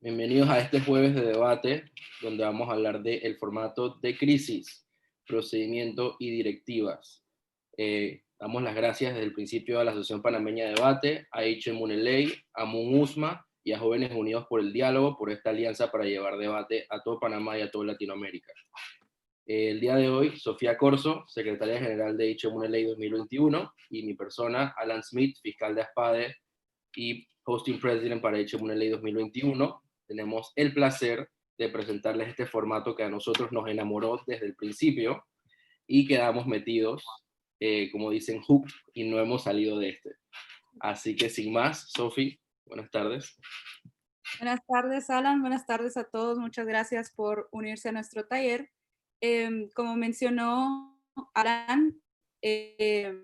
Bienvenidos a este jueves de debate, donde vamos a hablar del formato de crisis, procedimiento y directivas. Damos las gracias desde el principio a la Asociación Panameña de Debate, a HMUNELEI, a MUNUSMA y a Jóvenes Unidos por el Diálogo por esta alianza para llevar debate a todo Panamá y a toda Latinoamérica. El día de hoy, Sofía Corzo, secretaria general de HMUNELEI 2021, y mi persona, Alan Smith, fiscal de ASPADE y hosting president para HMUNELEI 2021, tenemos el placer de presentarles este formato que a nosotros nos enamoró desde el principio y quedamos metidos, como dicen, hook, y no hemos salido de este. Así que sin más, Sofi, buenas tardes. Buenas tardes, Alan. Buenas tardes a todos. Muchas gracias por unirse a nuestro taller. Como mencionó Alan, HMLA,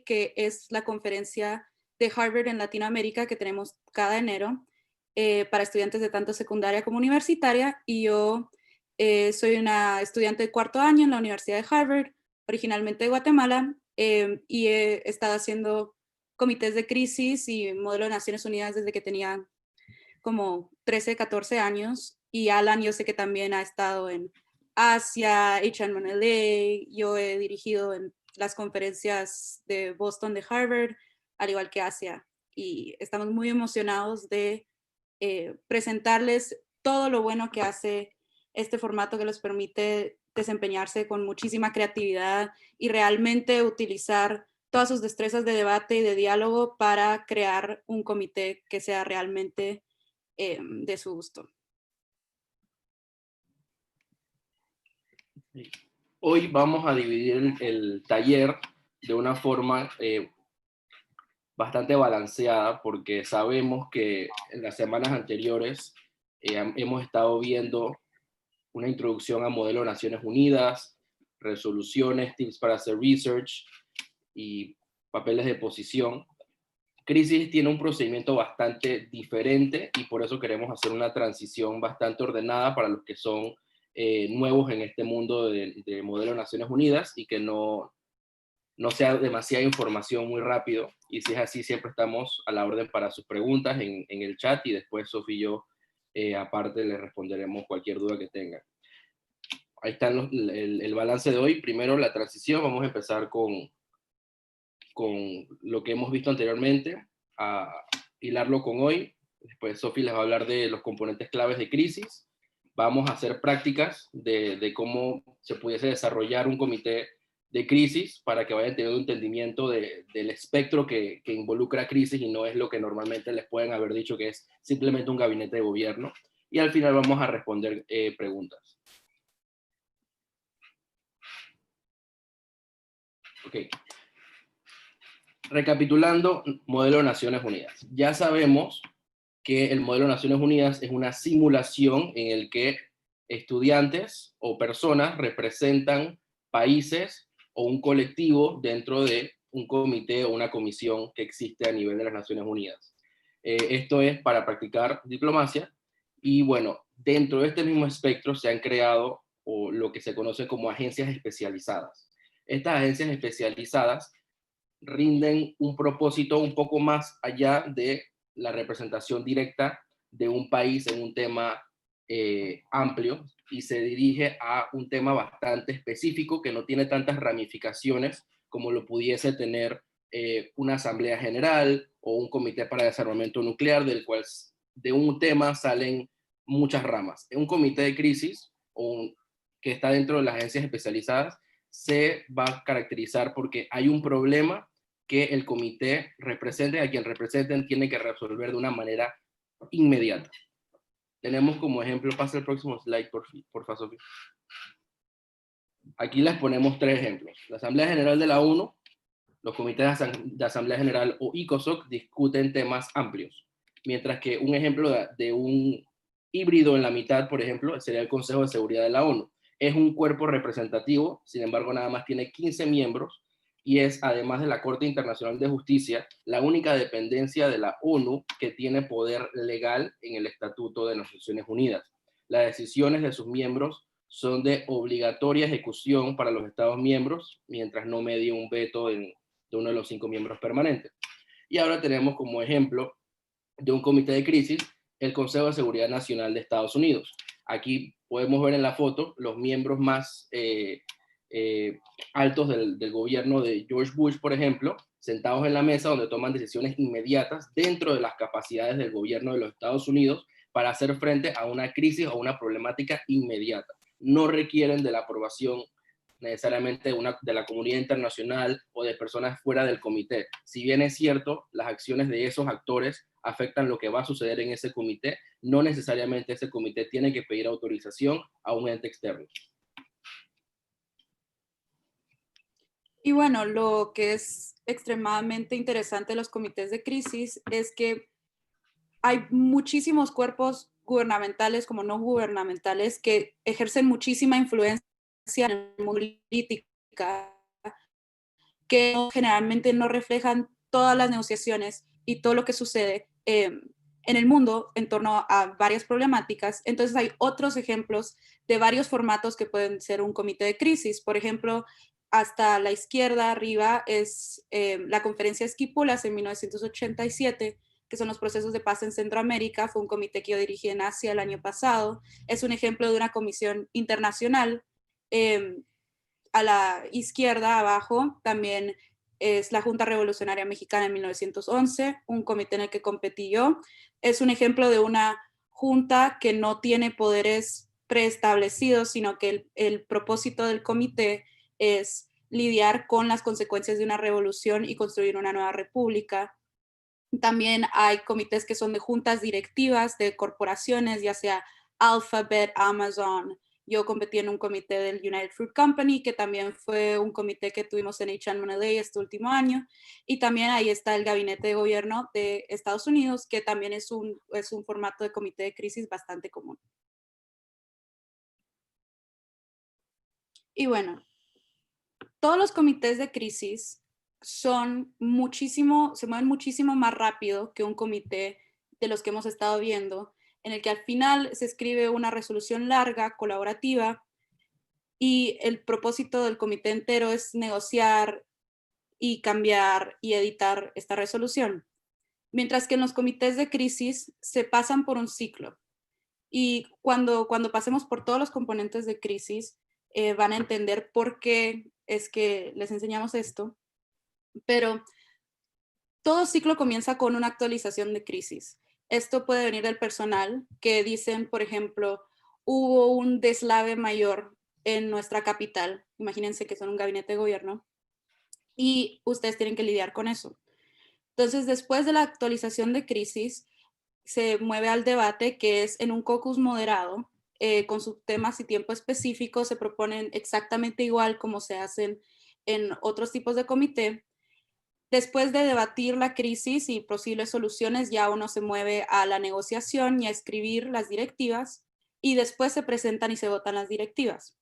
que es la conferencia de Harvard en Latinoamérica que tenemos cada enero para estudiantes de tanto secundaria como universitaria, y yo soy una estudiante de cuarto año en la Universidad de Harvard, originalmente de Guatemala, y he estado haciendo comités de crisis y modelo de Naciones Unidas desde que tenía como 13, 14 años, y Alan yo sé que también ha estado en Asia, HMLA, yo he dirigido en las conferencias de Boston de Harvard, al igual que Asia, y estamos muy emocionados de presentarles todo lo bueno que hace este formato que les permite desempeñarse con muchísima creatividad y realmente utilizar todas sus destrezas de debate y de diálogo para crear un comité que sea realmente de su gusto. Hoy vamos a dividir el taller de una forma bastante balanceada, porque sabemos que en las semanas anteriores hemos estado viendo una introducción a modelo de Naciones Unidas, resoluciones, tips para hacer research y papeles de posición. Crisis tiene un procedimiento bastante diferente y por eso queremos hacer una transición bastante ordenada para los que son nuevos en este mundo de modelo de Naciones Unidas y que no sea demasiada información muy rápido. Y si es así, siempre estamos a la orden para sus preguntas en el chat, y después Sofía y yo aparte les responderemos cualquier duda que tengan. Ahí está el balance de hoy. Primero la transición, vamos a empezar con lo que hemos visto anteriormente, a hilarlo con hoy. Después Sofía les va a hablar de los componentes claves de crisis. Vamos a hacer prácticas de cómo se pudiese desarrollar un comité de crisis para que vayan teniendo un entendimiento del espectro que involucra crisis y no es lo que normalmente les pueden haber dicho que es simplemente un gabinete de gobierno. Y al final vamos a responder preguntas. Ok. Recapitulando, modelo de Naciones Unidas. Ya sabemos que el modelo de Naciones Unidas es una simulación en el que estudiantes o personas representan países o un colectivo dentro de un comité o una comisión que existe a nivel de las Naciones Unidas. Esto es para practicar diplomacia y bueno, dentro de este mismo espectro se han creado o lo que se conoce como agencias especializadas. Estas agencias especializadas rinden un propósito un poco más allá de la representación directa de un país en un tema amplio, y se dirige a un tema bastante específico que no tiene tantas ramificaciones como lo pudiese tener una asamblea general o un comité para desarrollo nuclear, del cual de un tema salen muchas ramas. En un comité de crisis que está dentro de las agencias especializadas se va a caracterizar porque hay un problema que el comité represente, a quien representen, tiene que resolver de una manera inmediata. Tenemos como ejemplo, pasa el próximo slide, por favor, Sofía. Aquí les ponemos tres ejemplos. La Asamblea General de la ONU, los comités de Asamblea General o ICOSOC discuten temas amplios, mientras que un ejemplo de un híbrido en la mitad, por ejemplo, sería el Consejo de Seguridad de la ONU. Es un cuerpo representativo, sin embargo, nada más tiene 15 miembros, y es, además de la Corte Internacional de Justicia, la única dependencia de la ONU que tiene poder legal en el Estatuto de las Naciones Unidas. Las decisiones de sus miembros son de obligatoria ejecución para los Estados miembros, mientras no medie un veto de uno de los 5 miembros permanentes. Y ahora tenemos como ejemplo de un comité de crisis el Consejo de Seguridad Nacional de Estados Unidos. Aquí podemos ver en la foto los miembros más altos del gobierno de George Bush, por ejemplo, sentados en la mesa donde toman decisiones inmediatas dentro de las capacidades del gobierno de los Estados Unidos para hacer frente a una crisis o una problemática inmediata. No requieren de la aprobación necesariamente de la comunidad internacional o de personas fuera del comité. Si bien es cierto, las acciones de esos actores afectan lo que va a suceder en ese comité, no necesariamente ese comité tiene que pedir autorización a un ente externo. Y bueno, lo que es extremadamente interesante de los comités de crisis es que hay muchísimos cuerpos gubernamentales como no gubernamentales que ejercen muchísima influencia en el mundo política, que generalmente no reflejan todas las negociaciones y todo lo que sucede en el mundo en torno a varias problemáticas. Entonces hay otros ejemplos de varios formatos que pueden ser un comité de crisis. Por ejemplo, hasta la izquierda arriba es la conferencia Esquipulas en 1987, que son los procesos de paz en Centroamérica. Fue un comité que yo dirigí en Asia el año pasado. Es un ejemplo de una comisión internacional. A la izquierda, abajo, también es la Junta Revolucionaria Mexicana en 1911, un comité en el que competí yo. Es un ejemplo de una junta que no tiene poderes preestablecidos, sino que el propósito del comité es lidiar con las consecuencias de una revolución y construir una nueva república. También hay comités que son de juntas directivas de corporaciones, ya sea Alphabet, Amazon. Yo competí en un comité del United Fruit Company, que también fue un comité que tuvimos en H&M este último año. Y también ahí está el Gabinete de Gobierno de Estados Unidos, que también es un formato de comité de crisis bastante común. Y bueno, todos los comités de crisis se mueven muchísimo más rápido que un comité de los que hemos estado viendo, en el que al final se escribe una resolución larga, colaborativa, y el propósito del comité entero es negociar y cambiar y editar esta resolución. Mientras que en los comités de crisis se pasan por un ciclo. Y cuando pasemos por todos los componentes de crisis, van a entender por qué es que les enseñamos esto. Pero todo ciclo comienza con una actualización de crisis. Esto puede venir del personal, que dicen, por ejemplo, hubo un deslave mayor en nuestra capital. Imagínense que son un gabinete de gobierno y ustedes tienen que lidiar con eso. Entonces, después de la actualización de crisis, se mueve al debate, que es en un caucus moderado, con sus temas y tiempo específicos, se proponen exactamente igual como se hacen en otros tipos de comité. Después de debatir la crisis y posibles soluciones, ya uno se mueve a la negociación y a escribir las directivas, y después se presentan y se votan las directivas.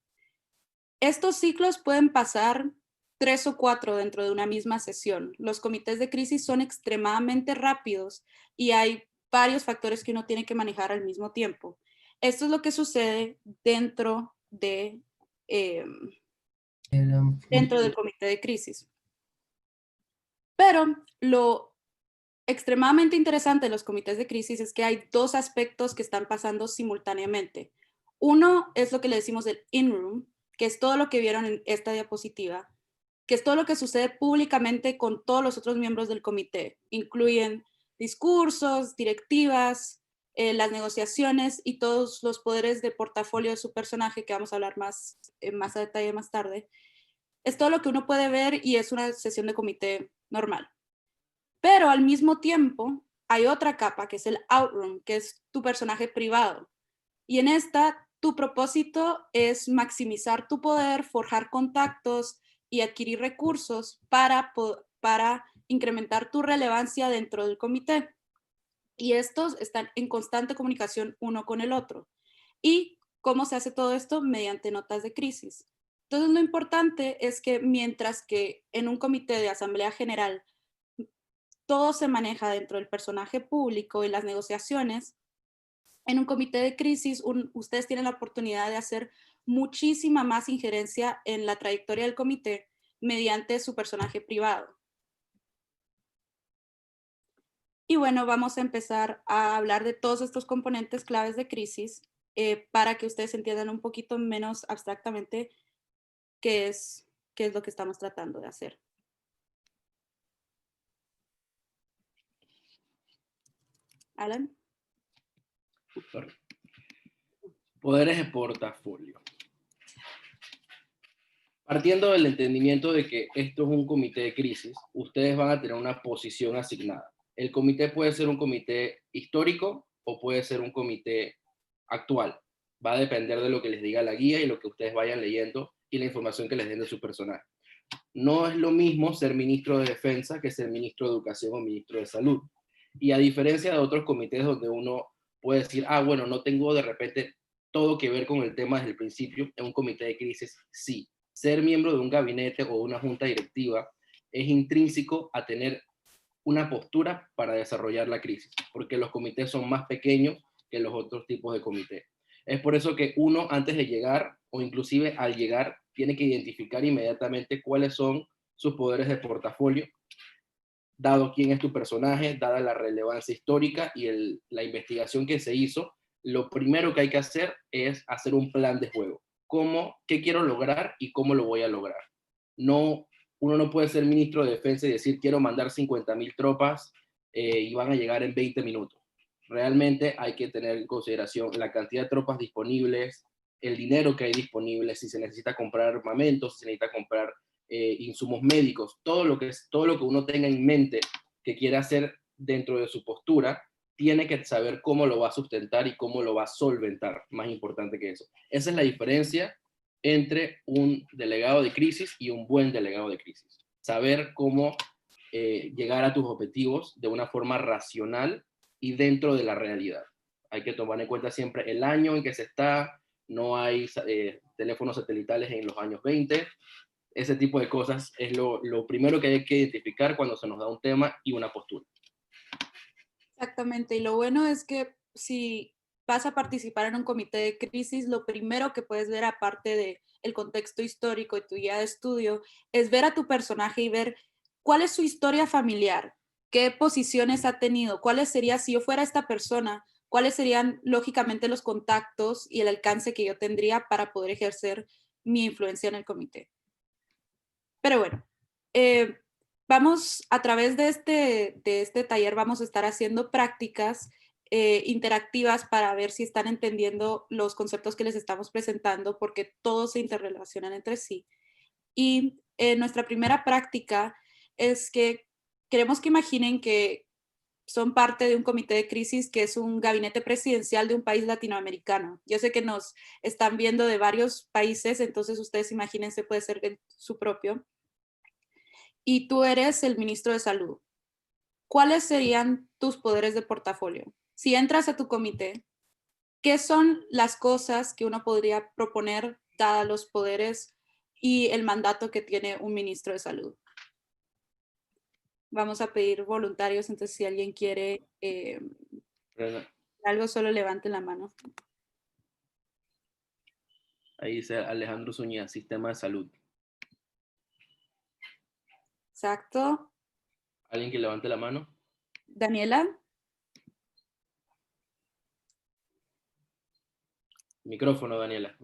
Estos ciclos pueden pasar 3 o 4 dentro de una misma sesión. Los comités de crisis son extremadamente rápidos y hay varios factores que uno tiene que manejar al mismo tiempo. Esto es lo que sucede dentro del comité de crisis. Pero lo extremadamente interesante de los comités de crisis es que hay dos aspectos que están pasando simultáneamente. Uno es lo que le decimos el in-room, que es todo lo que vieron en esta diapositiva, que es todo lo que sucede públicamente con todos los otros miembros del comité. Incluyen discursos, directivas, las negociaciones y todos los poderes de portafolio de su personaje, que vamos a hablar más a detalle más tarde. Es todo lo que uno puede ver y es una sesión de comité normal. Pero al mismo tiempo hay otra capa que es el outroom, que es tu personaje privado. Y en esta, tu propósito es maximizar tu poder, forjar contactos y adquirir recursos para incrementar tu relevancia dentro del comité. Y estos están en constante comunicación uno con el otro. ¿Y cómo se hace todo esto? Mediante notas de crisis. Entonces, lo importante es que mientras que en un comité de asamblea general todo se maneja dentro del personaje público y las negociaciones, en un comité de crisis ustedes tienen la oportunidad de hacer muchísima más injerencia en la trayectoria del comité mediante su personaje privado. Y bueno, vamos a empezar a hablar de todos estos componentes claves de crisis para que ustedes entiendan un poquito menos abstractamente qué es lo que estamos tratando de hacer. Alan. Poderes de portafolio. Partiendo del entendimiento de que esto es un comité de crisis, ustedes van a tener una posición asignada. El comité puede ser un comité histórico o puede ser un comité actual. Va a depender de lo que les diga la guía y lo que ustedes vayan leyendo y la información que les den de su personaje. No es lo mismo ser ministro de Defensa que ser ministro de Educación o ministro de Salud. Y a diferencia de otros comités donde uno puede decir, bueno, no tengo de repente todo que ver con el tema desde el principio, en un comité de crisis sí. Ser miembro de un gabinete o de una junta directiva es intrínseco a tener una postura para desarrollar la crisis, porque los comités son más pequeños que los otros tipos de comités. Es por eso que uno, antes de llegar, o inclusive al llegar, tiene que identificar inmediatamente cuáles son sus poderes de portafolio, dado quién es tu personaje, dada la relevancia histórica y la investigación que se hizo. Lo primero que hay que hacer es hacer un plan de juego. ¿Qué quiero lograr y cómo lo voy a lograr? Uno no puede ser ministro de Defensa y decir quiero mandar 50.000 tropas y van a llegar en 20 minutos. Realmente hay que tener en consideración la cantidad de tropas disponibles, el dinero que hay disponible, si se necesita comprar armamentos, si se necesita comprar insumos médicos, todo lo que uno tenga en mente que quiera hacer dentro de su postura, tiene que saber cómo lo va a sustentar y cómo lo va a solventar, más importante que eso. Esa es la diferencia entre un delegado de crisis y un buen delegado de crisis. Saber cómo llegar a tus objetivos de una forma racional y dentro de la realidad. Hay que tomar en cuenta siempre el año en que se está, no hay teléfonos satelitales en los años 20, ese tipo de cosas es lo primero que hay que identificar cuando se nos da un tema y una postura. Exactamente, y lo bueno es que si vas a participar en un comité de crisis, lo primero que puedes ver, aparte del contexto histórico y tu guía de estudio, es ver a tu personaje y ver cuál es su historia familiar, qué posiciones ha tenido, cuáles serían, si yo fuera esta persona, cuáles serían lógicamente los contactos y el alcance que yo tendría para poder ejercer mi influencia en el comité. Pero bueno, vamos a través de este taller, vamos a estar haciendo prácticas interactivas para ver si están entendiendo los conceptos que les estamos presentando, porque todos se interrelacionan entre sí. Y nuestra primera práctica es que queremos que imaginen que son parte de un comité de crisis que es un gabinete presidencial de un país latinoamericano. Yo sé que nos están viendo de varios países, entonces ustedes imagínense, puede ser su propio. Y tú eres el ministro de Salud. ¿Cuáles serían tus poderes de portafolio? Si entras a tu comité, ¿qué son las cosas que uno podría proponer dadas los poderes y el mandato que tiene un ministro de Salud? Vamos a pedir voluntarios, entonces si alguien quiere algo, solo levante la mano. Ahí dice Alejandro Zúñiga, Sistema de Salud. Exacto. ¿Alguien que levante la mano? Daniela. Micrófono, Daniela.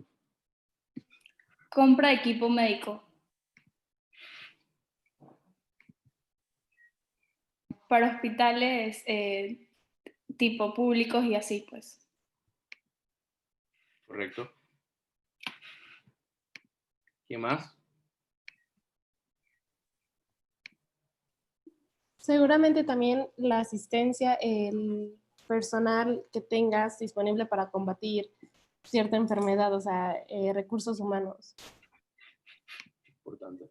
Compra equipo médico. Para hospitales tipo públicos y así, pues. Correcto. ¿Qué más? Seguramente también la asistencia, el personal que tengas disponible para combatir cierta enfermedad, o sea, recursos humanos. Importante.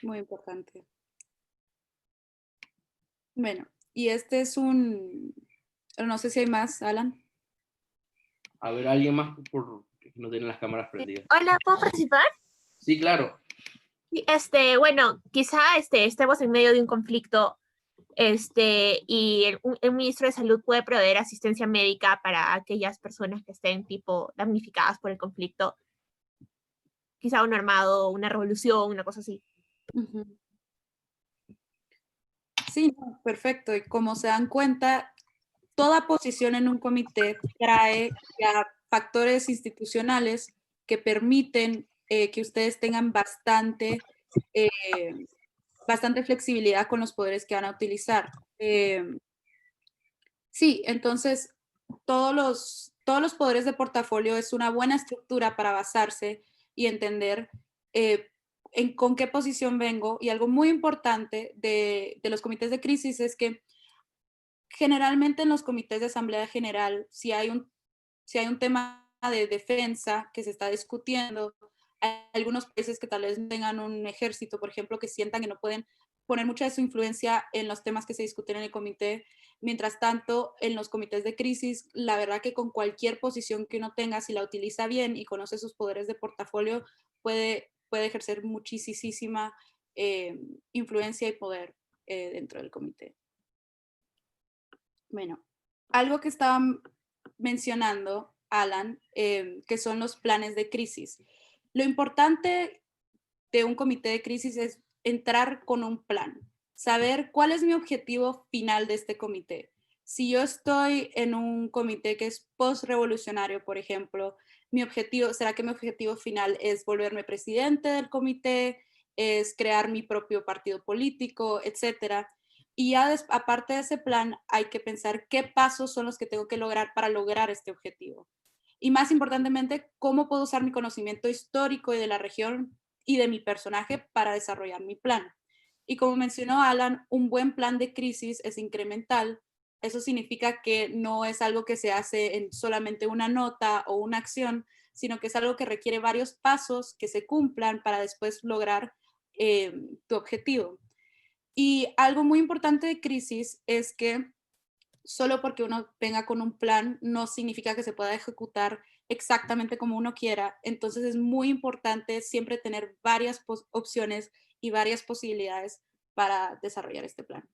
Muy importante. Bueno, y este es un... No sé si hay más, Alan. A ver, ¿alguien más porque no tiene las cámaras prendidas? Hola, ¿puedo participar? Sí, claro. Bueno, quizá estemos en medio de un conflicto y el ministro de Salud puede proveer asistencia médica para aquellas personas que estén tipo damnificadas por el conflicto. Quizá un armado, una revolución, una cosa así. Sí, no, perfecto. Y como se dan cuenta, toda posición en un comité trae ya factores institucionales que permiten que ustedes tengan bastante flexibilidad con los poderes que van a utilizar. Sí, entonces todos los poderes de portafolio es una buena estructura para basarse y entender eh, con qué posición vengo. Y algo muy importante de los comités de crisis es que generalmente en los comités de asamblea general, si hay un tema de defensa que se está discutiendo, hay algunos países que tal vez no tengan un ejército, por ejemplo, que sientan que no pueden poner mucha de su influencia en los temas que se discuten en el comité. Mientras tanto, en los comités de crisis, la verdad que con cualquier posición que uno tenga, si la utiliza bien y conoce sus poderes de portafolio, puede ejercer muchísima influencia y poder dentro del comité. Bueno, algo que estaban mencionando, Alan, que son los planes de crisis. Lo importante de un comité de crisis es entrar con un plan, saber cuál es mi objetivo final de este comité. Si yo estoy en un comité que es post-revolucionario, por ejemplo, ¿será que mi objetivo final es volverme presidente del comité, es crear mi propio partido político, etcétera? Y ya aparte de ese plan, hay que pensar qué pasos son los que tengo que lograr para lograr este objetivo. Y más importantemente, cómo puedo usar mi conocimiento histórico y de la región y de mi personaje para desarrollar mi plan. Y como mencionó Alan, un buen plan de crisis es incremental. Eso significa que no es algo que se hace en solamente una nota o una acción, sino que es algo que requiere varios pasos que se cumplan para después lograr tu objetivo. Y algo muy importante de crisis es que solo porque uno venga con un plan no significa que se pueda ejecutar exactamente como uno quiera. Entonces es muy importante siempre tener varias opciones y varias posibilidades para desarrollar este plan.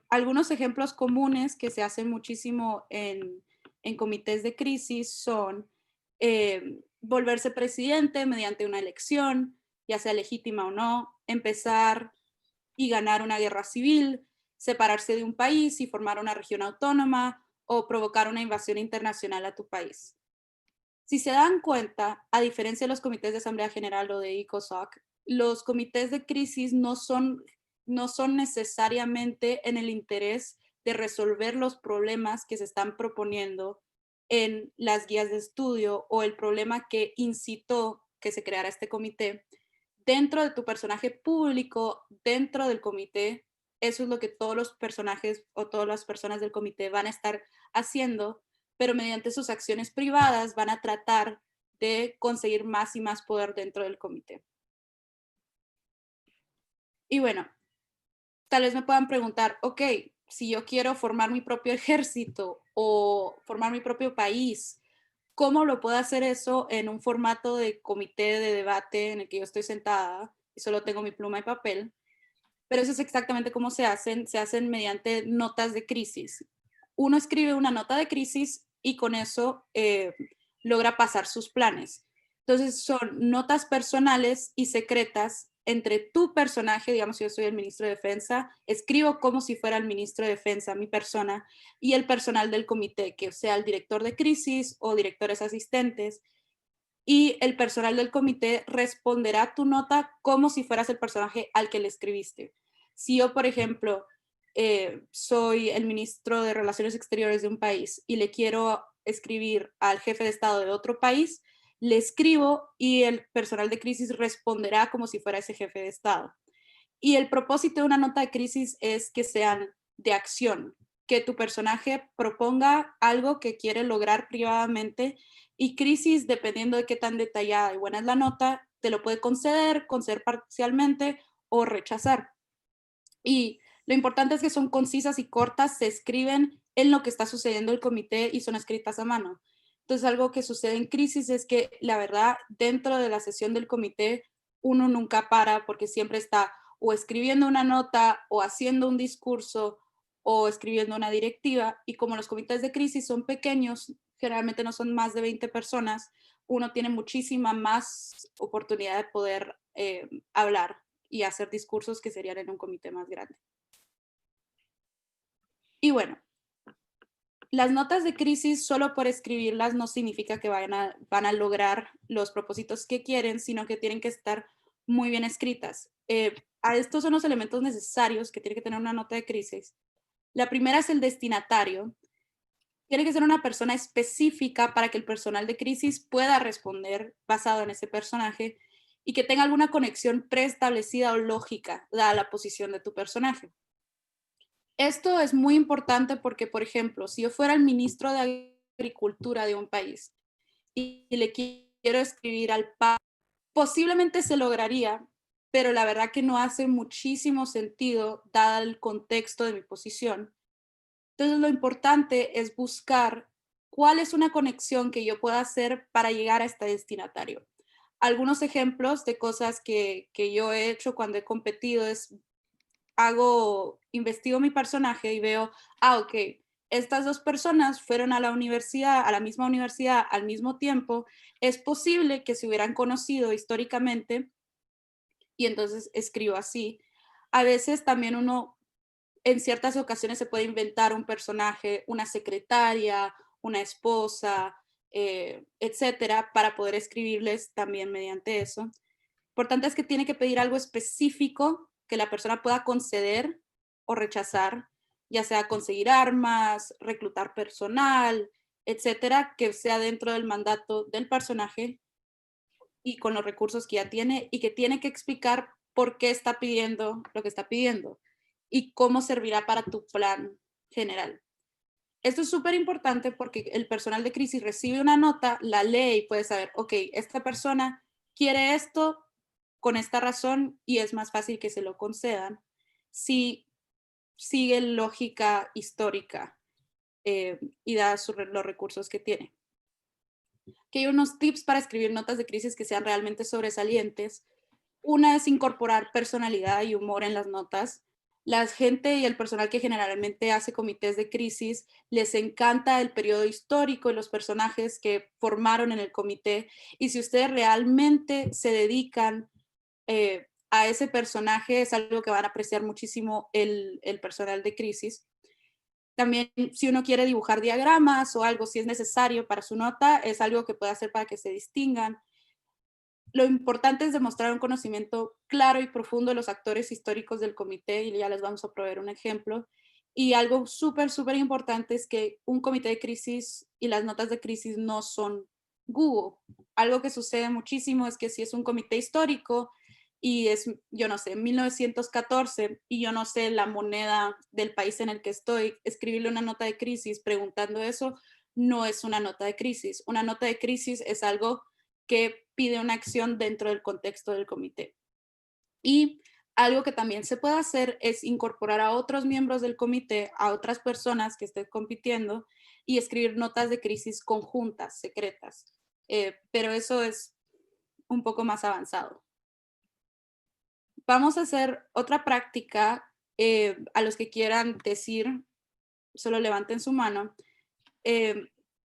Algunos ejemplos comunes que se hacen muchísimo en comités de crisis son volverse presidente mediante una elección, ya sea legítima o no, empezar y ganar una guerra civil, separarse de un país y formar una región autónoma o provocar una invasión internacional a tu país. Si se dan cuenta, a diferencia de los comités de Asamblea General o de ECOSOC, los comités de crisis no son necesariamente en el interés de resolver los problemas que se están proponiendo en las guías de estudio o el problema que incitó que se creara este comité. Dentro de tu personaje público, dentro del comité, eso es lo que todos los personajes o todas las personas del comité van a estar haciendo, pero mediante sus acciones privadas van a tratar de conseguir más y más poder dentro del comité. Y bueno, tal vez me puedan preguntar, ok, si yo quiero formar mi propio ejército o formar mi propio país, ¿cómo lo puedo hacer eso en un formato de comité de debate en el que yo estoy sentada y solo tengo mi pluma y papel? Pero eso es exactamente cómo se hacen mediante notas de crisis. Uno escribe una nota de crisis y con eso logra pasar sus planes. Entonces son notas personales y secretas entre tu personaje, digamos yo soy el ministro de Defensa, escribo como si fuera el ministro de Defensa, mi persona, y el personal del comité, que sea el director de crisis o directores asistentes, y el personal del comité responderá a tu nota como si fueras el personaje al que le escribiste. Si yo, por ejemplo, soy el ministro de Relaciones Exteriores de un país y le quiero escribir al jefe de Estado de otro país, le escribo y el personal de crisis responderá como si fuera ese jefe de Estado. Y el propósito de una nota de crisis es que sean de acción, que tu personaje proponga algo que quiere lograr privadamente y crisis, dependiendo de qué tan detallada y buena es la nota, te lo puede conceder parcialmente o rechazar. Y lo importante es que son concisas y cortas, se escriben en lo que está sucediendo en el comité y son escritas a mano. Entonces, algo que sucede en crisis es que, la verdad, dentro de la sesión del comité, uno nunca para porque siempre está o escribiendo una nota o haciendo un discurso o escribiendo una directiva. Y como los comités de crisis son pequeños, generalmente no son más de 20 personas, uno tiene muchísima más oportunidad de poder hablar y hacer discursos que serían en un comité más grande. Y bueno, las notas de crisis solo por escribirlas no significa que van a lograr los propósitos que quieren, sino que tienen que estar muy bien escritas. A estos son los elementos necesarios que tiene que tener una nota de crisis. La primera es el destinatario. Tiene que ser una persona específica para que el personal de crisis pueda responder basado en ese personaje y que tenga alguna conexión preestablecida o lógica dada la posición de tu personaje. Esto es muy importante porque, por ejemplo, si yo fuera el ministro de Agricultura de un país y le quiero escribir al PA, posiblemente se lograría, pero la verdad que no hace muchísimo sentido dado el contexto de mi posición. Entonces, lo importante es buscar cuál es una conexión que yo pueda hacer para llegar a este destinatario. Algunos ejemplos de cosas que yo he hecho cuando he competido es, investigo mi personaje y veo, ok, estas dos personas fueron a la universidad, a la misma universidad al mismo tiempo, es posible que se hubieran conocido históricamente y entonces escribo así. A veces también uno en ciertas ocasiones se puede inventar un personaje, una secretaria, una esposa, etcétera, para poder escribirles también mediante eso. Importante es que tiene que pedir algo específico que la persona pueda conceder o rechazar, ya sea conseguir armas, reclutar personal, etcétera, que sea dentro del mandato del personaje y con los recursos que ya tiene y que tiene que explicar por qué está pidiendo lo que está pidiendo y cómo servirá para tu plan general. Esto es súper importante porque el personal de crisis recibe una nota, la lee y puede saber, ok, esta persona quiere esto con esta razón y es más fácil que se lo concedan si sigue lógica histórica y da los recursos que tiene. Que hay unos tips para escribir notas de crisis que sean realmente sobresalientes. Una es incorporar personalidad y humor en las notas. La gente y el personal que generalmente hace comités de crisis les encanta el periodo histórico y los personajes que formaron en el comité. Y si ustedes realmente se dedican a ese personaje, es algo que van a apreciar muchísimo el personal de crisis. También si uno quiere dibujar diagramas o algo, si es necesario para su nota, es algo que puede hacer para que se distingan. Lo importante es demostrar un conocimiento claro y profundo de los actores históricos del comité, y ya les vamos a proveer un ejemplo. Y algo súper, súper importante es que un comité de crisis y las notas de crisis no son Google. Algo que sucede muchísimo es que si es un comité histórico y es, yo no sé, 1914 y yo no sé la moneda del país en el que estoy, escribirle una nota de crisis preguntando eso no es una nota de crisis. Una nota de crisis es algo que pide una acción dentro del contexto del comité. Y algo que también se puede hacer es incorporar a otros miembros del comité, a otras personas que estén compitiendo y escribir notas de crisis conjuntas, secretas. Pero eso es un poco más avanzado. Vamos a hacer otra práctica. A los que quieran decir, solo levanten su mano.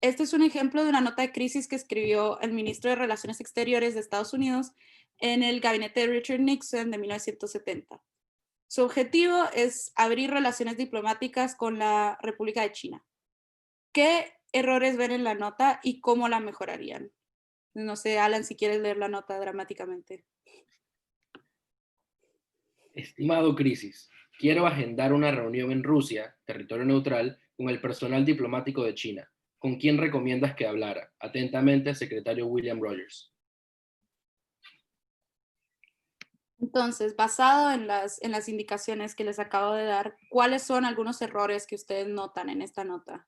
Este es un ejemplo de una nota de crisis que escribió el ministro de Relaciones Exteriores de Estados Unidos en el gabinete de Richard Nixon de 1970. Su objetivo es abrir relaciones diplomáticas con la República de China. ¿Qué errores ven en la nota y cómo la mejorarían? No sé, Alan, si quieres leer la nota dramáticamente. Estimado Crisis, quiero agendar una reunión en Rusia, territorio neutral, con el personal diplomático de China. ¿Con quién recomiendas que hablara? Atentamente, secretario William Rogers. Entonces, basado en las indicaciones que les acabo de dar, ¿cuáles son algunos errores que ustedes notan en esta nota?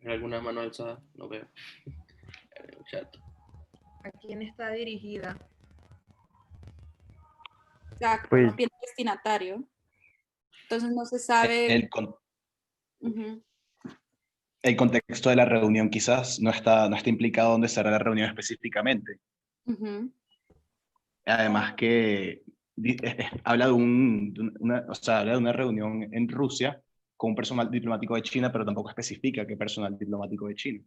¿Alguna mano alzada? No veo. En el chat. ¿A quién está dirigida? Exacto, Pues- no tiene destinatario. Entonces no se sabe. Ujú. El contexto de la reunión quizás no está implicado dónde será la reunión específicamente. Ujú. Además que habla de habla de una reunión en Rusia con un personal diplomático de China, pero tampoco especifica qué personal diplomático de China.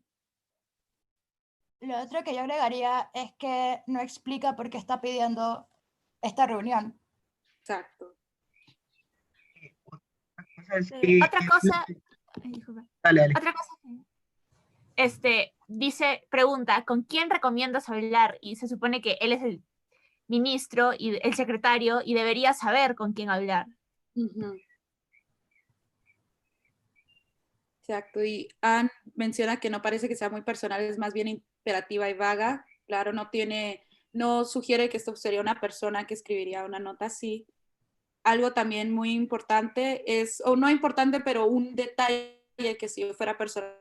Lo otro que yo agregaría es que no explica por qué está pidiendo esta reunión. Exacto. Otra cosa, ay, disculpa. Dale. Otra cosa dice, pregunta, ¿con quién recomiendas hablar? Y se supone que él es el ministro y el secretario y debería saber con quién hablar. Ujú. Exacto, y Anne menciona que no parece que sea muy personal, es más bien imperativa y vaga. Claro, no sugiere que esto sería una persona que escribiría una nota así. Algo también muy importante es, o no importante, pero un detalle que si yo fuera personal.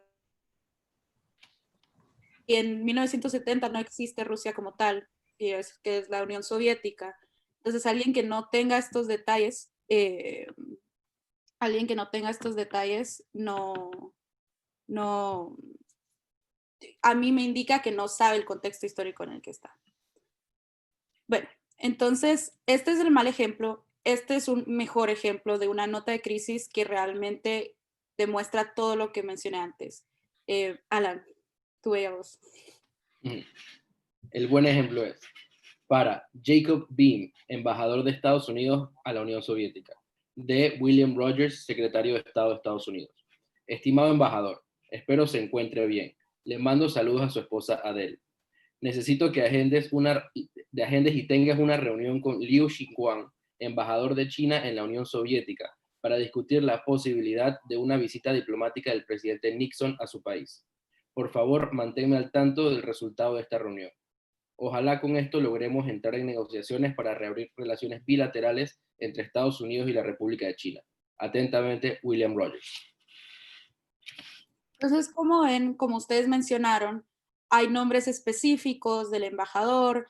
Y en 1970 no existe Rusia como tal, que es la Unión Soviética. Entonces, alguien que no tenga estos detalles, no, a mí me indica que no sabe el contexto histórico en el que está. Bueno, entonces, este es el mal ejemplo. Este es un mejor ejemplo de una nota de crisis que realmente demuestra todo lo que mencioné antes. Alan, tú y vos. El buen ejemplo es para Jacob Beam, embajador de Estados Unidos a la Unión Soviética, de William Rogers, secretario de Estado de Estados Unidos. Estimado embajador, espero se encuentre bien. Le mando saludos a su esposa Adele. Necesito que agendes y tengas una reunión con Liu Xinguang, embajador de China en la Unión Soviética, para discutir la posibilidad de una visita diplomática del presidente Nixon a su país. Por favor, manténme al tanto del resultado de esta reunión. Ojalá con esto logremos entrar en negociaciones para reabrir relaciones bilaterales entre Estados Unidos y la República de China. Atentamente, William Rogers. Entonces, como ustedes mencionaron, hay nombres específicos del embajador,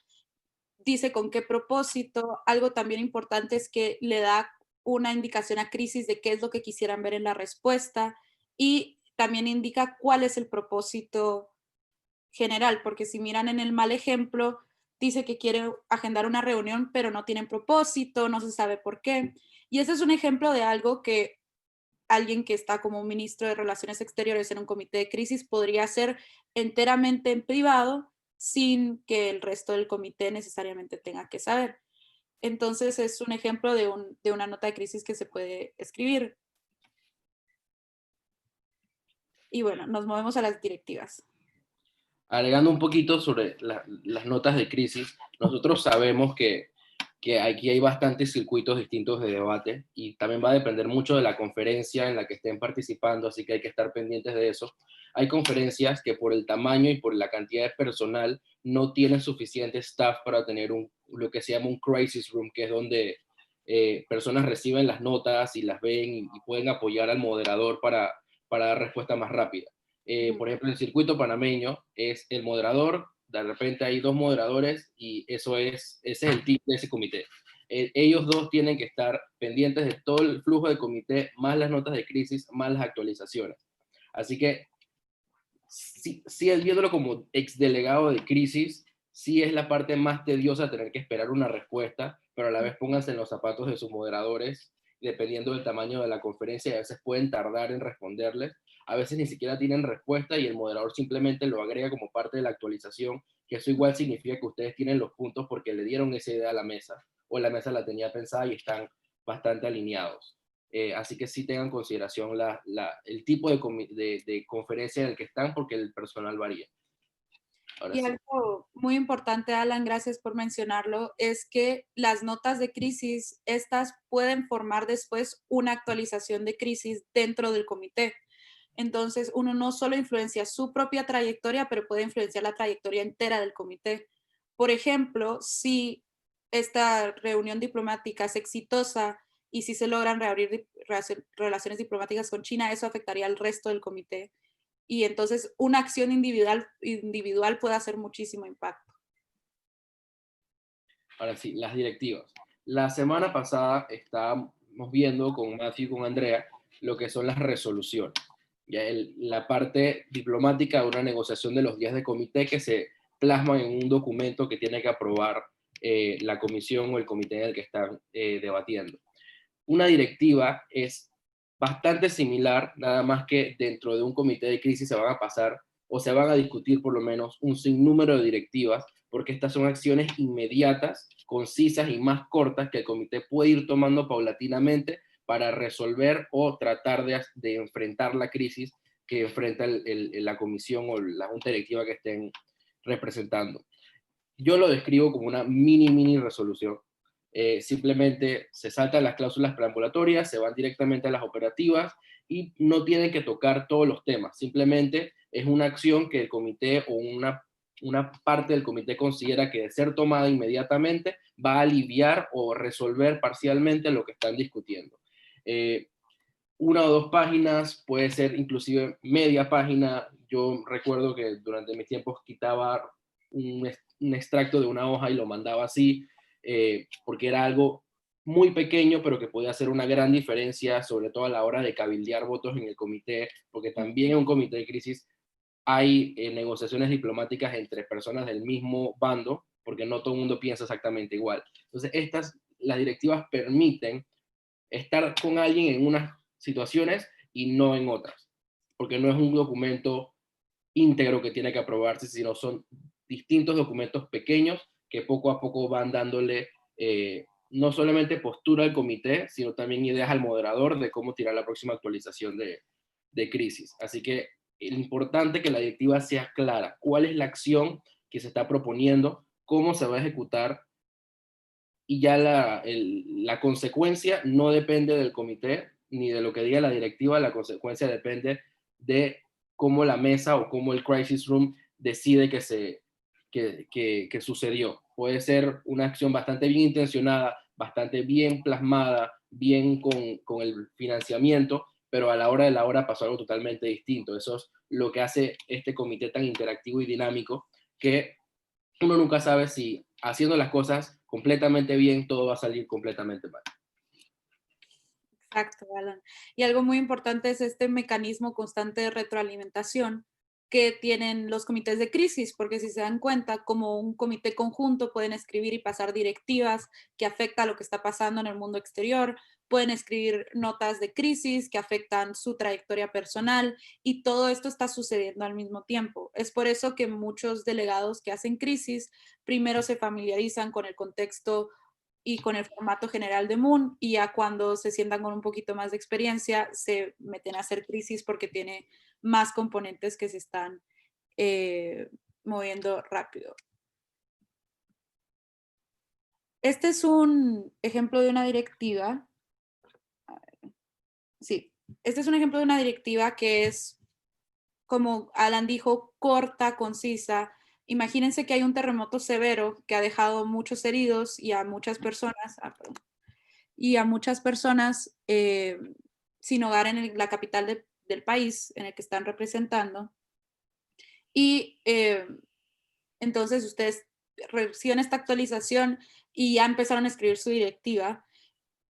dice con qué propósito. Algo también importante es que le da una indicación a Crisis de qué es lo que quisieran ver en la respuesta y también indica cuál es el propósito general, porque si miran en el mal ejemplo, dice que quiere agendar una reunión, pero no tienen propósito, no se sabe por qué. Y ese es un ejemplo de algo que alguien que está como ministro de Relaciones Exteriores en un comité de crisis podría hacer enteramente en privado sin que el resto del comité necesariamente tenga que saber. Entonces es un ejemplo de una nota de crisis que se puede escribir. Y bueno, nos movemos a las directivas. Agregando un poquito sobre las notas de crisis, nosotros sabemos que aquí hay bastantes circuitos distintos de debate y también va a depender mucho de la conferencia en la que estén participando, así que hay que estar pendientes de eso. Hay conferencias que por el tamaño y por la cantidad de personal no tienen suficiente staff para tener lo que se llama un crisis room, que es donde personas reciben las notas y las ven y pueden apoyar al moderador para dar respuesta más rápida. Por ejemplo, en el circuito panameño es el moderador, de repente hay 2 moderadores y ese es el team de ese comité. Ellos 2 tienen que estar pendientes de todo el flujo del comité, más las notas de crisis, más las actualizaciones. Así que, sí, viéndolo como exdelegado de crisis, sí es la parte más tediosa tener que esperar una respuesta, pero a la vez pónganse en los zapatos de sus moderadores, dependiendo del tamaño de la conferencia, y a veces pueden tardar en responderles, a veces ni siquiera tienen respuesta y el moderador simplemente lo agrega como parte de la actualización, que eso igual significa que ustedes tienen los puntos porque le dieron esa idea a la mesa, o la mesa la tenía pensada y están bastante alineados. Así que sí tengan en consideración el tipo de conferencia en el que están, porque el personal varía. Ahora Y sí. algo muy importante, Alan, gracias por mencionarlo, es que las notas de crisis, estas pueden formar después una actualización de crisis dentro del comité. Entonces, uno no solo influencia su propia trayectoria, pero puede influenciar la trayectoria entera del comité. Por ejemplo, si esta reunión diplomática es exitosa y si se logran reabrir relaciones diplomáticas con China, eso afectaría al resto del comité. Y entonces una acción individual puede hacer muchísimo impacto. Ahora sí, las directivas. La semana pasada estábamos viendo con Matthew y con Andrea lo que son las resoluciones. Ya la parte diplomática de una negociación de los días de comité que se plasman en un documento que tiene que aprobar la comisión o el comité en el que están debatiendo. Una directiva es bastante similar, nada más que dentro de un comité de crisis se van a pasar o se van a discutir por lo menos un sinnúmero de directivas, porque estas son acciones inmediatas, concisas y más cortas que el comité puede ir tomando paulatinamente para resolver o tratar de enfrentar la crisis que enfrenta la comisión o la junta directiva que estén representando. Yo lo describo como una mini resolución. Simplemente se saltan las cláusulas preambulatorias, se van directamente a las operativas y no tienen que tocar todos los temas. Simplemente es una acción que el comité o una parte del comité considera que de ser tomada inmediatamente va a aliviar o resolver parcialmente lo que están discutiendo. Una o dos páginas, puede ser inclusive media página. Yo recuerdo que durante mis tiempos quitaba un extracto de una hoja y lo mandaba así, porque era algo muy pequeño, pero que podía hacer una gran diferencia, sobre todo a la hora de cabildear votos en el comité, porque también en un comité de crisis hay negociaciones diplomáticas entre personas del mismo bando, porque no todo el mundo piensa exactamente igual. Entonces, las directivas permiten estar con alguien en unas situaciones y no en otras, porque no es un documento íntegro que tiene que aprobarse, sino son distintos documentos pequeños que poco a poco van dándole no solamente postura al comité, sino también ideas al moderador de cómo tirar la próxima actualización de crisis. Así que es importante que la directiva sea clara. ¿Cuál es la acción que se está proponiendo? ¿Cómo se va a ejecutar? Y ya la consecuencia no depende del comité ni de lo que diga la directiva, la consecuencia depende de cómo la mesa o cómo el crisis room decide que sucedió. Puede ser una acción bastante bien intencionada, bastante bien plasmada, bien con el financiamiento, pero a la hora de la hora pasó algo totalmente distinto. Eso es lo que hace este comité tan interactivo y dinámico, que uno nunca sabe si haciendo las cosas completamente bien, todo va a salir completamente mal. Exacto, Alan. Y algo muy importante es este mecanismo constante de retroalimentación que tienen los comités de crisis, porque si se dan cuenta, como un comité conjunto pueden escribir y pasar directivas que afectan lo que está pasando en el mundo exterior, pueden escribir notas de crisis que afectan su trayectoria personal y todo esto está sucediendo al mismo tiempo. Es por eso que muchos delegados que hacen crisis primero se familiarizan con el contexto y con el formato general de Moon, y ya cuando se sientan con un poquito más de experiencia se meten a hacer crisis porque tiene más componentes que se están moviendo rápido. Este es un ejemplo de una directiva. Sí, este es un ejemplo de una directiva que es, como Alan dijo, corta, concisa. Imagínense que hay un terremoto severo que ha dejado muchos heridos y a muchas personas, sin hogar en la capital del país en el que están representando. Y entonces ustedes reciben esta actualización y ya empezaron a escribir su directiva.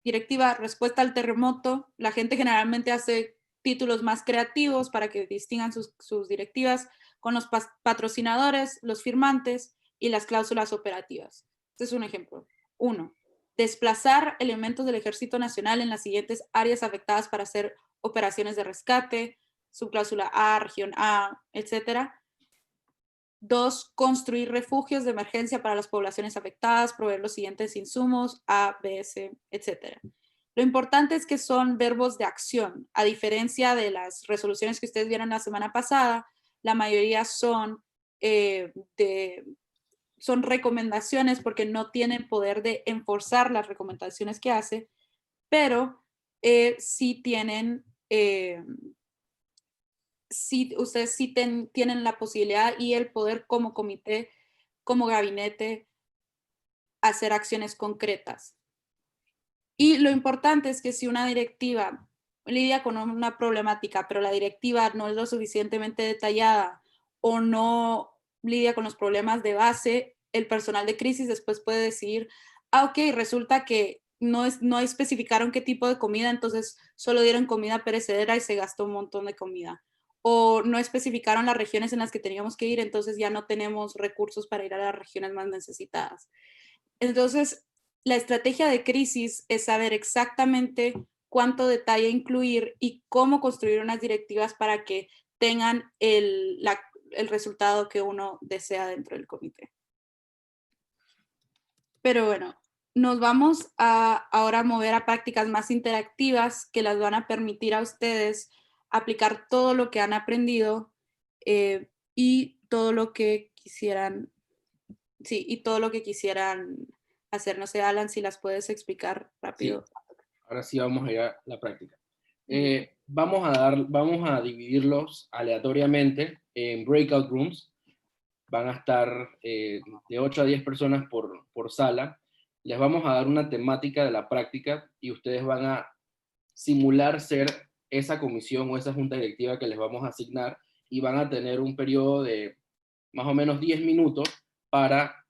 Directiva, respuesta al terremoto. La gente generalmente hace títulos más creativos para que distingan sus directivas con los patrocinadores, los firmantes y las cláusulas operativas. Este es un ejemplo. 1. Desplazar elementos del Ejército Nacional en las siguientes áreas afectadas para hacer operaciones de rescate, subcláusula A, región A, etc. 2. Construir refugios de emergencia para las poblaciones afectadas, proveer los siguientes insumos, A, B, C, etc. Lo importante es que son verbos de acción. A diferencia de las resoluciones que ustedes vieron la semana pasada, la mayoría son recomendaciones porque no tienen poder de enforzar las recomendaciones que hace, pero sí tienen, ustedes sí tienen la posibilidad y el poder como comité, como gabinete, hacer acciones concretas. Y lo importante es que si una directiva lidia con una problemática, pero la directiva no es lo suficientemente detallada o no lidia con los problemas de base, el personal de crisis después puede decidir, ok, resulta que no especificaron qué tipo de comida, entonces solo dieron comida perecedera y se gastó un montón de comida. O no especificaron las regiones en las que teníamos que ir, entonces ya no tenemos recursos para ir a las regiones más necesitadas. Entonces, la estrategia de crisis es saber exactamente cuánto detalle incluir y cómo construir unas directivas para que tengan el resultado que uno desea dentro del comité. Pero bueno, nos vamos a ahora mover a prácticas más interactivas que las van a permitir a ustedes aplicar todo lo que han aprendido y todo lo que quisieran, sí, y todo lo que quisieran hacer. No sé, Alan, si las puedes explicar rápido. Sí. Ahora sí vamos a ir a la práctica. Vamos a dividirlos aleatoriamente en breakout rooms. Van a estar de 8 a 10 personas por sala. Les vamos a dar una temática de la práctica y ustedes van a simular ser esa comisión o esa junta directiva que les vamos a asignar, y van a tener un periodo de más o menos 10 minutos para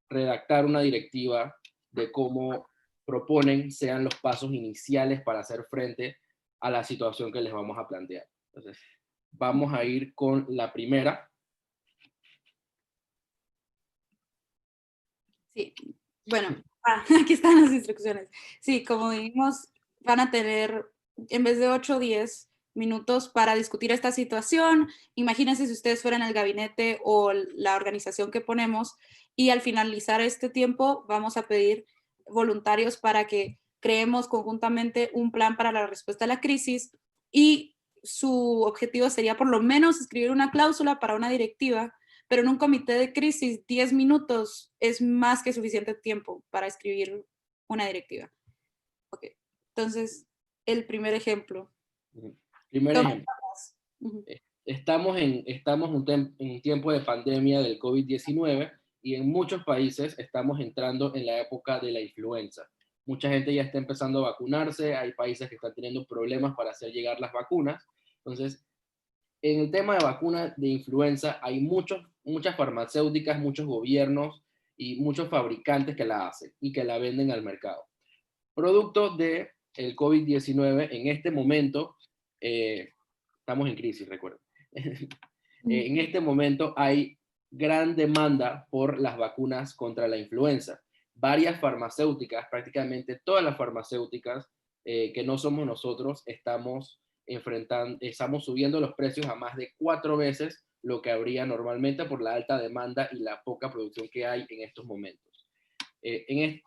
redactar una directiva de cómo proponen sean los pasos iniciales para hacer frente a la situación que les vamos a plantear. Entonces, vamos a ir con la primera. Sí, bueno, aquí están las instrucciones. Sí, como dijimos, van a tener, en vez de 8 o 10 minutos para discutir esta situación. Imagínense si ustedes fueran el gabinete o la organización que ponemos, y al finalizar este tiempo vamos a pedir voluntarios para que creemos conjuntamente un plan para la respuesta a la crisis, y su objetivo sería por lo menos escribir una cláusula para una directiva. Pero en un comité de crisis, 10 minutos es más que suficiente tiempo para escribir una directiva. Ok, entonces, el primer ejemplo. Primer ejemplo. Estamos en un tiempo de pandemia del COVID-19 y en muchos países estamos entrando en la época de la influenza. Mucha gente ya está empezando a vacunarse, hay países que están teniendo problemas para hacer llegar las vacunas. Entonces, en el tema de vacunas de influenza hay muchas farmacéuticas, muchos gobiernos y muchos fabricantes que la hacen y que la venden al mercado. Producto del COVID-19, en este momento, estamos en crisis, recuerden. En este momento hay gran demanda por las vacunas contra la influenza. Varias farmacéuticas, prácticamente todas las farmacéuticas que no somos nosotros, estamos subiendo los precios a más de 4 veces lo que habría normalmente por la alta demanda y la poca producción que hay en estos momentos.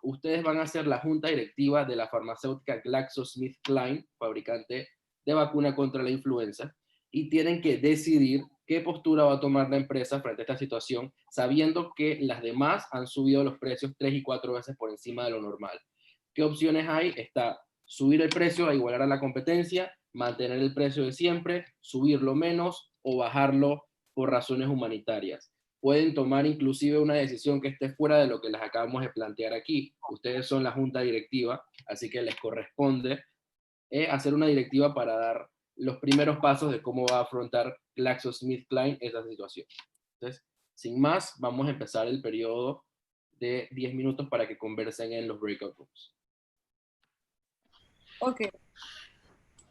Ustedes van a ser la junta directiva de la farmacéutica GlaxoSmithKline, fabricante de vacuna contra la influenza, y tienen que decidir qué postura va a tomar la empresa frente a esta situación, sabiendo que las demás han subido los precios 3 y 4 veces por encima de lo normal. ¿Qué opciones hay? Está subir el precio a igualar a la competencia, mantener el precio de siempre, subirlo menos o bajarlo por razones humanitarias. Pueden tomar inclusive una decisión que esté fuera de lo que les acabamos de plantear aquí. Ustedes son la junta directiva, así que les corresponde hacer una directiva para dar los primeros pasos de cómo va a afrontar GlaxoSmithKline esa situación. Entonces, sin más, vamos a empezar el periodo de 10 minutos para que conversen en los breakout rooms. Ok.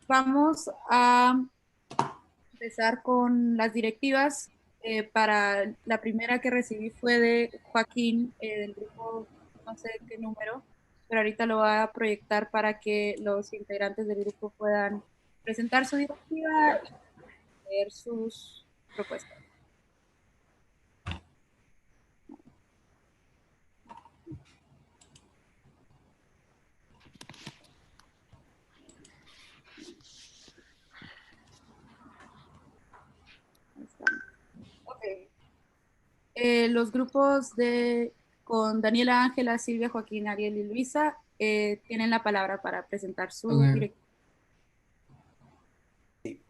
Vamos a empezar con las directivas. Para la primera que recibí fue de Joaquín, del grupo, no sé qué número, pero ahorita lo voy a proyectar para que los integrantes del grupo puedan presentar su directiva y leer sus propuestas. Okay. Los grupos con Daniela, Ángela, Silvia, Joaquín, Ariel y Luisa tienen la palabra para presentar su directiva. Sí.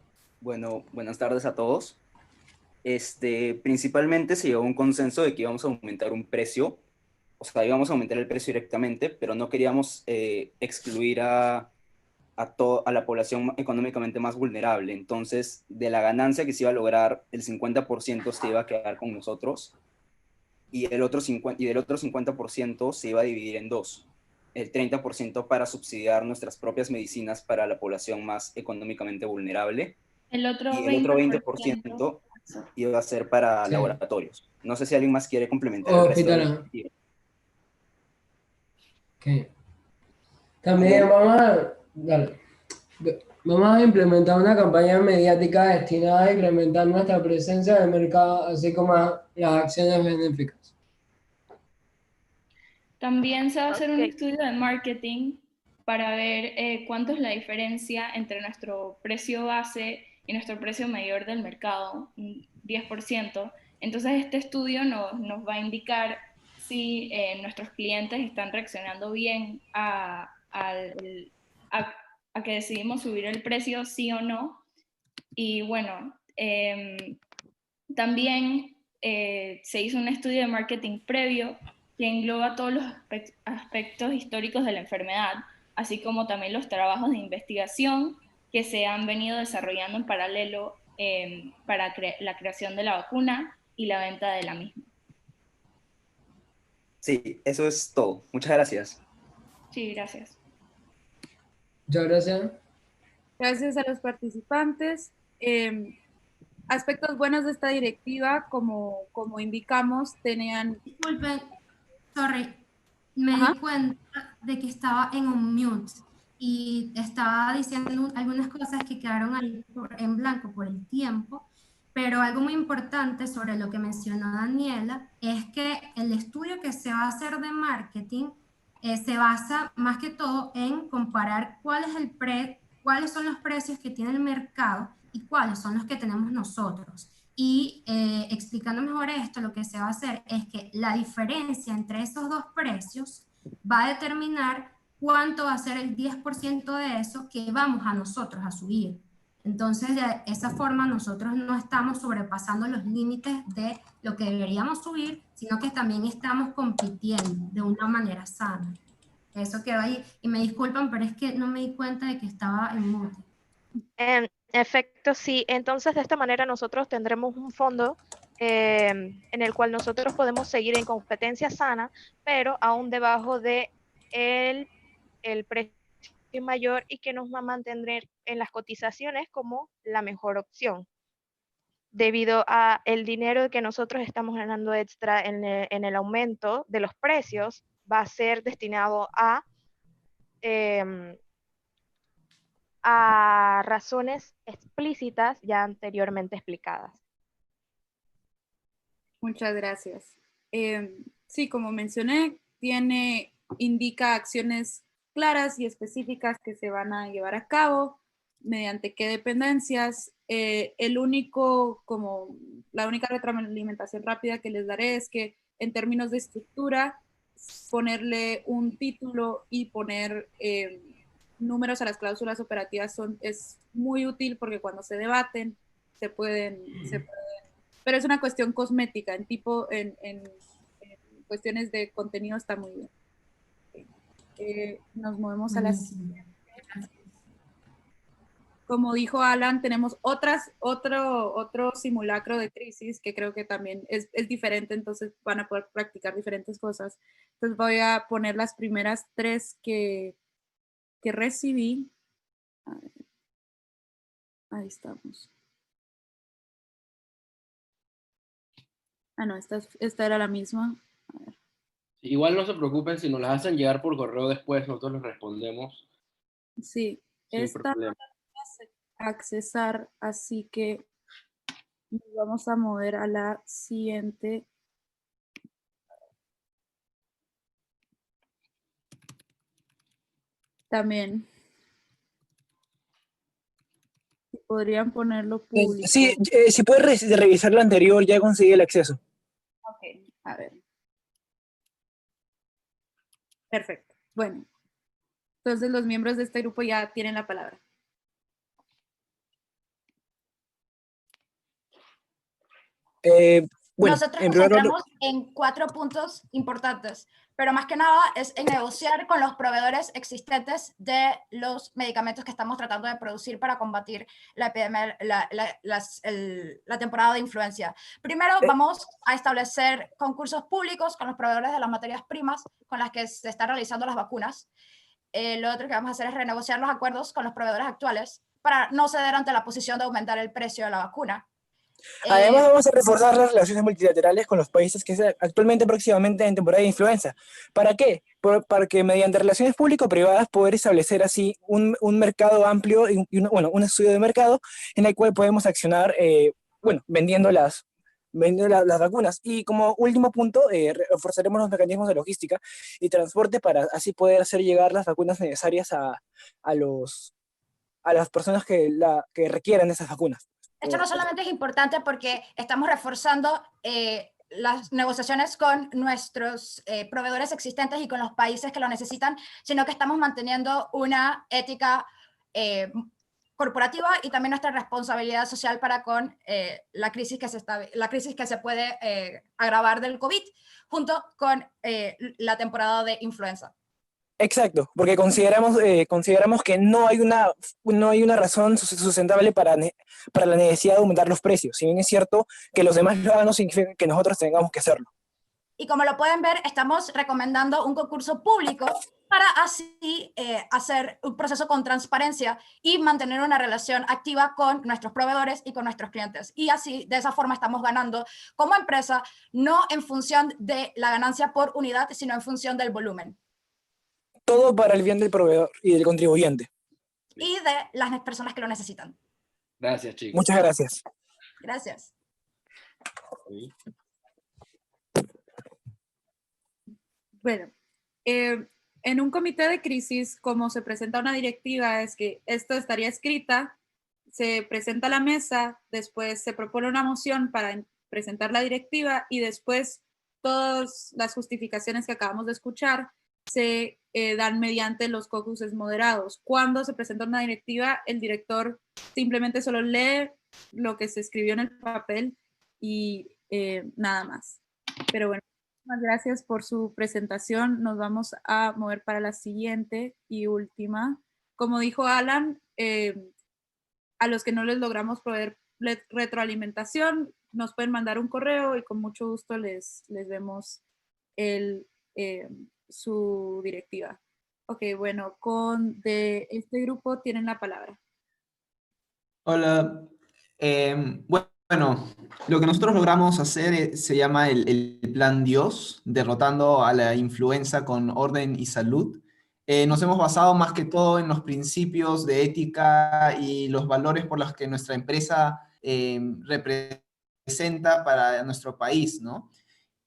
Bueno, buenas tardes a todos. Principalmente se llegó a un consenso de que íbamos a aumentar un precio, o sea, íbamos a aumentar el precio directamente, pero no queríamos excluir a la población económicamente más vulnerable. Entonces, de la ganancia que se iba a lograr, el 50% se iba a quedar con nosotros y del otro 50% se iba a dividir en dos. El 30% para subsidiar nuestras propias medicinas para la población más económicamente vulnerable. El otro y el otro 20% iba a ser para laboratorios. No sé si alguien más quiere complementar el resto de la directiva. Okay. También vamos a... Dale. Vamos a implementar una campaña mediática destinada a incrementar nuestra presencia en el mercado, así como las acciones benéficas. También se va a hacer un Ok. estudio de marketing para ver cuánto es la diferencia entre nuestro precio base y nuestro precio mayor del mercado, un 10%. Entonces este estudio nos va a indicar si nuestros clientes están reaccionando bien a que decidimos subir el precio, sí o no. Y bueno, también se hizo un estudio de marketing previo que engloba todos los aspectos históricos de la enfermedad, así como también los trabajos de investigación que se han venido desarrollando en paralelo para la creación de la vacuna y la venta de la misma. Sí, eso es todo. Muchas gracias. Sí, gracias. Muchas gracias. Gracias a los participantes. Aspectos buenos de esta directiva, como indicamos, tenían... Disculpen, sorry, me Ajá. di cuenta de que estaba en un mute y estaba diciendo algunas cosas que quedaron ahí en blanco por el tiempo, pero algo muy importante sobre lo que mencionó Daniela es que el estudio que se va a hacer de marketing se basa más que todo en comparar cuáles son los precios que tiene el mercado y cuáles son los que tenemos nosotros. Y explicando mejor esto, lo que se va a hacer es que la diferencia entre esos dos precios va a determinar cuánto va a ser el 10% de eso que vamos a nosotros a subir. Entonces, de esa forma, nosotros no estamos sobrepasando los límites de lo que deberíamos subir, sino que también estamos compitiendo de una manera sana. Eso quedó ahí. Y me disculpan, pero es que no me di cuenta de que estaba en mute. En efecto, sí. Entonces, de esta manera nosotros tendremos un fondo en el cual nosotros podemos seguir en competencia sana, pero aún debajo de el precio mayor y que nos va a mantener en las cotizaciones como la mejor opción. Debido a el dinero que nosotros estamos ganando extra en el aumento de los precios, va a ser destinado a razones explícitas ya anteriormente explicadas. Muchas gracias. Sí, como mencioné, indica acciones claras y específicas que se van a llevar a cabo, mediante qué dependencias. La única retroalimentación rápida que les daré es que en términos de estructura, ponerle un título y poner números a las cláusulas operativas es muy útil porque cuando se debaten se pueden, pero es una cuestión cosmética, en cuestiones de contenido está muy bien. Nos movemos a las... Como dijo Alan, tenemos otro simulacro de crisis que creo que también es diferente, entonces van a poder practicar diferentes cosas. Entonces voy a poner las primeras 3 que recibí. A ver. Ahí estamos. Ah, no, esta era la misma. A ver. Igual no se preocupen, si nos las hacen llegar por correo después, nosotros les respondemos. Sí, sin esta problema. accesar, así que vamos a mover a la siguiente. También. Podrían ponerlo público. Sí, si puedes revisar la anterior, ya conseguí el acceso. Ok, a ver. Perfecto. Bueno, entonces los miembros de este grupo ya tienen la palabra. Bueno, nosotros en nos primer lugar, centramos en 4 puntos importantes, pero más que nada es en negociar con los proveedores existentes de los medicamentos que estamos tratando de producir para combatir la epidemia, la temporada de influencia. Primero vamos a establecer concursos públicos con los proveedores de las materias primas con las que se están realizando las vacunas. Lo otro que vamos a hacer es renegociar los acuerdos con los proveedores actuales para no ceder ante la posición de aumentar el precio de la vacuna. Además, vamos a reforzar las relaciones multilaterales con los países que están actualmente próximamente en temporada de influenza. ¿Para qué? Para que mediante relaciones público-privadas poder establecer así un mercado amplio y un estudio de mercado en el cual podemos accionar, vendiendo las vacunas. Y como último punto, reforzaremos los mecanismos de logística y transporte para así poder hacer llegar las vacunas necesarias a las personas que requieran esas vacunas. Esto no solamente es importante porque estamos reforzando las negociaciones con nuestros proveedores existentes y con los países que lo necesitan, sino que estamos manteniendo una ética corporativa y también nuestra responsabilidad social para con la crisis que se puede agravar del COVID, junto con la temporada de influenza. Exacto, porque consideramos que no hay una razón sustentable para la necesidad de aumentar los precios. Si bien es cierto que los demás lo hagan, no significa que nosotros tengamos que hacerlo. Y como lo pueden ver, estamos recomendando un concurso público para así hacer un proceso con transparencia y mantener una relación activa con nuestros proveedores y con nuestros clientes. Y así, de esa forma, estamos ganando como empresa, no en función de la ganancia por unidad, sino en función del volumen. Todo para el bien del proveedor y del contribuyente. Y de las personas que lo necesitan. Gracias, chicos. Muchas gracias. Gracias. Bueno, en un comité de crisis, como se presenta una directiva, es que esto estaría escrita, se presenta a la mesa, después se propone una moción para presentar la directiva y después todas las justificaciones que acabamos de escuchar se dan mediante los caucuses moderados. Cuando se presenta una directiva, el director simplemente solo lee lo que se escribió en el papel y nada más. Pero bueno, muchas gracias por su presentación. Nos vamos a mover para la siguiente y última. Como dijo Alan, a los que no les logramos proveer retroalimentación, nos pueden mandar un correo y con mucho gusto les vemos su directiva. Ok, bueno, de este grupo tienen la palabra. Hola. Bueno, lo que nosotros logramos hacer se llama el Plan Dios, derrotando a la influenza con orden y salud. Nos hemos basado más que todo en los principios de ética y los valores por los que nuestra empresa representa para nuestro país, ¿no?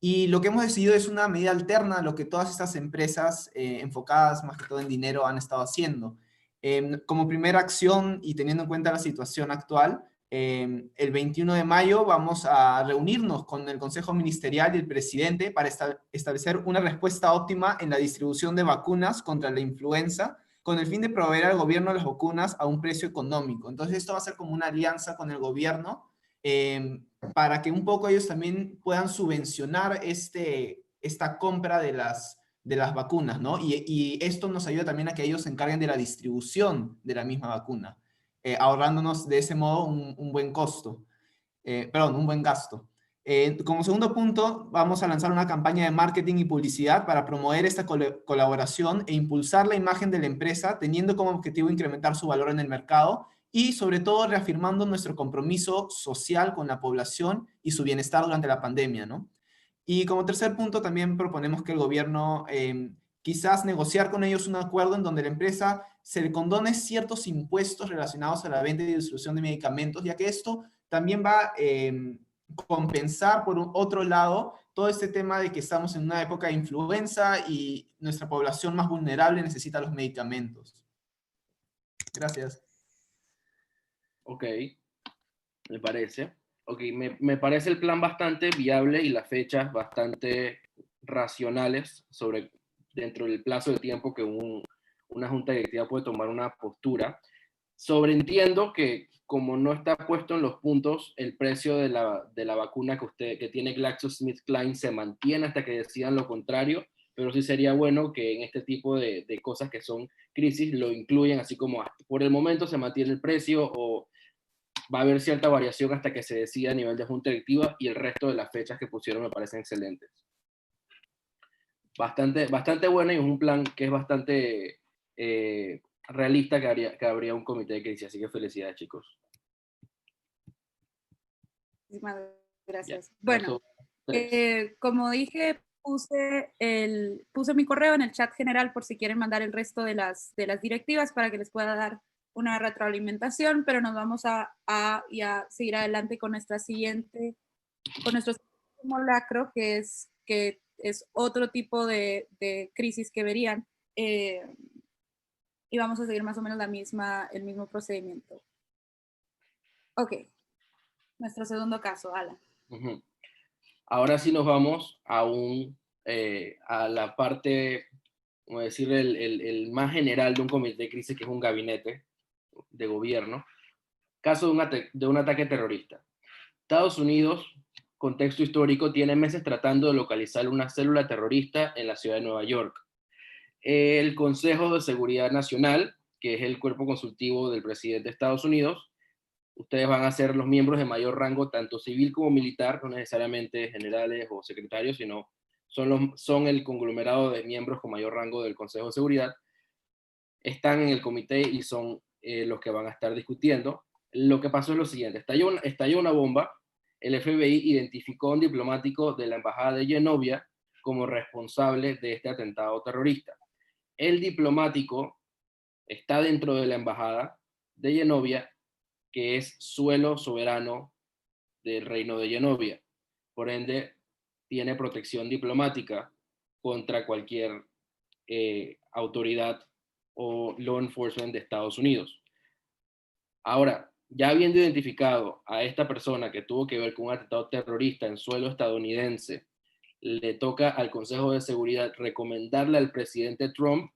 Y lo que hemos decidido es una medida alterna a lo que todas estas empresas enfocadas más que todo en dinero han estado haciendo. Como primera acción y teniendo en cuenta la situación actual, el 21 de mayo vamos a reunirnos con el Consejo Ministerial y el presidente para establecer una respuesta óptima en la distribución de vacunas contra la influenza con el fin de proveer al gobierno las vacunas a un precio económico. Entonces esto va a ser como una alianza con el gobierno para que un poco ellos también puedan subvencionar esta compra de las vacunas, ¿no? Y esto nos ayuda también a que ellos se encarguen de la distribución de la misma vacuna, ahorrándonos de ese modo un buen costo, un buen gasto. Como segundo punto, vamos a lanzar una campaña de marketing y publicidad para promover esta colaboración e impulsar la imagen de la empresa, teniendo como objetivo incrementar su valor en el mercado y sobre todo reafirmando nuestro compromiso social con la población y su bienestar durante la pandemia, ¿no? Y como tercer punto también proponemos que el gobierno quizás negociar con ellos un acuerdo en donde la empresa se le condone ciertos impuestos relacionados a la venta y distribución de medicamentos, ya que esto también va a compensar por otro lado todo este tema de que estamos en una época de influenza y nuestra población más vulnerable necesita los medicamentos. Gracias. Ok, me parece. Ok, me parece el plan bastante viable y las fechas bastante racionales dentro del plazo de tiempo que una junta directiva puede tomar una postura. Sobreentiendo que como no está puesto en los puntos, el precio de la vacuna que tiene GlaxoSmithKline se mantiene hasta que decidan lo contrario, pero sí sería bueno que en este tipo de cosas que son crisis lo incluyan, así como por el momento se mantiene el precio o va a haber cierta variación hasta que se decida a nivel de junta directiva, y el resto de las fechas que pusieron me parecen excelentes. Bastante bueno, y es un plan que es bastante realista que habría un comité de crisis, así que felicidades, chicos. Muchísimas gracias. Ya, Bueno, como dije, puse mi correo en el chat general por si quieren mandar el resto de las directivas para que les pueda dar una retroalimentación, pero nos vamos a seguir adelante con nuestro siguiente simulacro, que es otro tipo de crisis que verían, y vamos a seguir más o menos el mismo procedimiento. Ok, nuestro segundo caso, Alan. Ahora sí nos vamos a la parte, como decir, el más general de un comité de crisis, que es un gabinete de gobierno. Caso de un ataque terrorista. Estados Unidos, contexto histórico, tiene meses tratando de localizar una célula terrorista en la ciudad de Nueva York. El Consejo de Seguridad Nacional, que es el cuerpo consultivo del presidente de Estados Unidos, ustedes van a ser los miembros de mayor rango, tanto civil como militar, no necesariamente generales o secretarios, sino son el conglomerado de miembros con mayor rango del Consejo de Seguridad. Están en el comité y son los que van a estar discutiendo. Lo que pasó es lo siguiente: estalló una bomba. El FBI identificó a un diplomático de la embajada de Genovia como responsable de este atentado terrorista. El diplomático está dentro de la embajada de Genovia, que es suelo soberano del reino de Genovia. Por ende, tiene protección diplomática contra cualquier autoridad o law enforcement de Estados Unidos. Ahora, ya habiendo identificado a esta persona que tuvo que ver con un atentado terrorista en suelo estadounidense, le toca al Consejo de Seguridad recomendarle al presidente Trump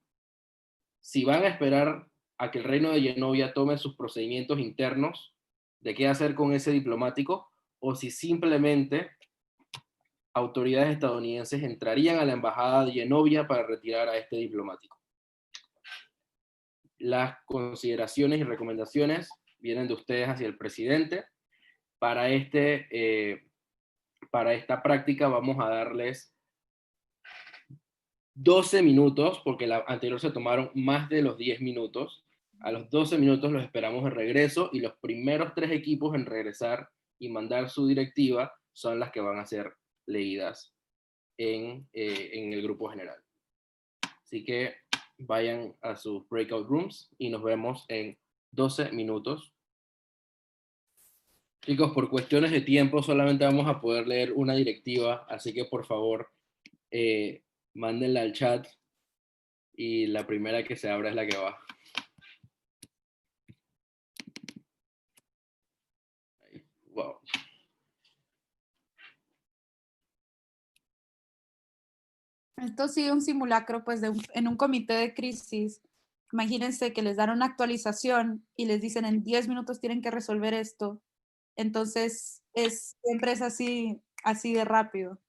si van a esperar a que el reino de Genovia tome sus procedimientos internos de qué hacer con ese diplomático, o si simplemente autoridades estadounidenses entrarían a la embajada de Genovia para retirar a este diplomático. Las consideraciones y recomendaciones vienen de ustedes hacia el presidente. Para esta práctica vamos a darles 12 minutos, porque la anterior se tomaron más de los 10 minutos. A los 12 minutos los esperamos de regreso, y los primeros 3 equipos en regresar y mandar su directiva son las que van a ser leídas en el grupo general. Así que vayan a sus breakout rooms y nos vemos en 12 minutos. Chicos, por cuestiones de tiempo solamente vamos a poder leer una directiva, así que por favor mándenla al chat y la primera que se abra es la que va. Wow. Esto sigue un simulacro, pues, en un comité de crisis. Imagínense que les dan una actualización y les dicen en 10 minutos tienen que resolver esto. Entonces, siempre es así de rápido.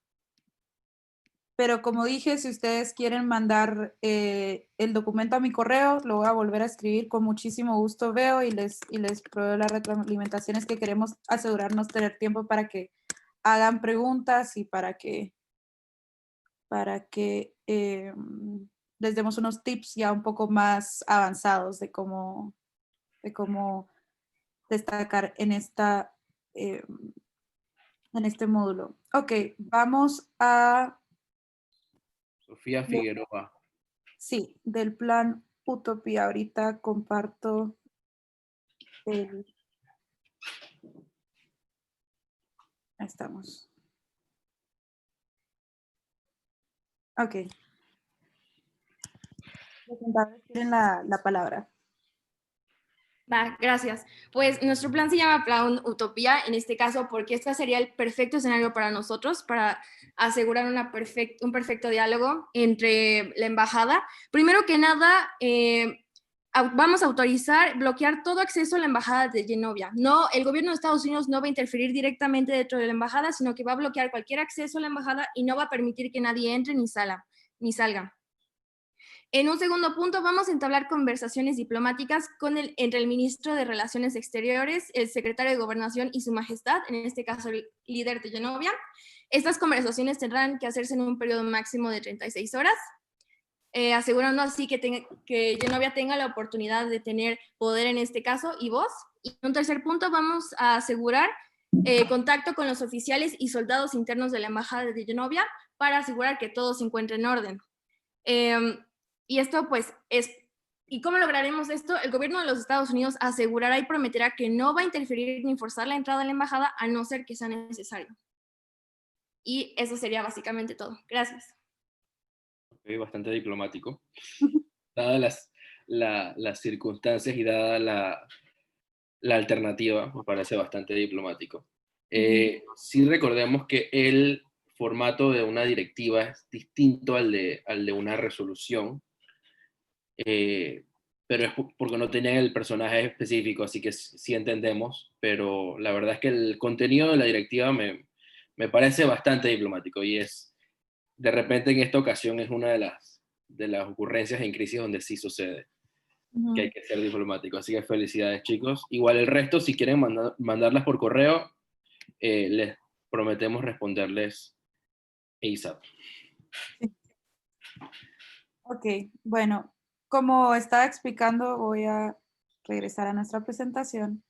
Pero como dije, si ustedes quieren mandar el documento a mi correo, lo voy a volver a escribir con muchísimo gusto, veo, y les proveo las retroalimentaciones que queremos asegurarnos tener tiempo para que hagan preguntas y para que les demos unos tips ya un poco más avanzados de cómo destacar en este módulo. Ok, vamos a... Sofía Figueroa. Sí, del plan Utopía. Ahorita comparto el... Ahí estamos. Ok. Tienen la palabra. Va, gracias. Pues nuestro plan se llama Plan Utopía, en este caso, porque este sería el perfecto escenario para nosotros, para asegurar un perfecto diálogo entre la embajada. Primero que nada, vamos a bloquear todo acceso a la embajada de Genovia. No, el gobierno de Estados Unidos no va a interferir directamente dentro de la embajada, sino que va a bloquear cualquier acceso a la embajada y no va a permitir que nadie entre ni salga. En un segundo punto, vamos a entablar conversaciones diplomáticas entre el ministro de Relaciones Exteriores, el secretario de Gobernación y su majestad, en este caso el líder de Genovia. Estas conversaciones tendrán que hacerse en un periodo máximo de 36 horas, asegurando así que Genovia tenga la oportunidad de tener poder en este caso y voz. Y en un tercer punto, vamos a asegurar contacto con los oficiales y soldados internos de la Embajada de Genovia para asegurar que todo se encuentre en orden. Y esto pues es... ¿Y cómo lograremos esto? El gobierno de los Estados Unidos asegurará y prometerá que no va a interferir ni forzar la entrada a la embajada a no ser que sea necesario. Y eso sería básicamente todo. Gracias. Bastante diplomático. Dadas las circunstancias y dada la alternativa, me parece bastante diplomático. Sí recordemos que el formato de una directiva es distinto al de una resolución, pero es porque no tenían el personaje específico, así que sí entendemos, pero la verdad es que el contenido de la directiva me parece bastante diplomático y es, de repente en esta ocasión es una de las ocurrencias en crisis donde sí sucede, que hay que ser diplomático. Así que felicidades, chicos. Igual el resto, si quieren mandarlas por correo, les prometemos responderles ASAP. Ok, bueno, como estaba explicando, voy a regresar a nuestra presentación.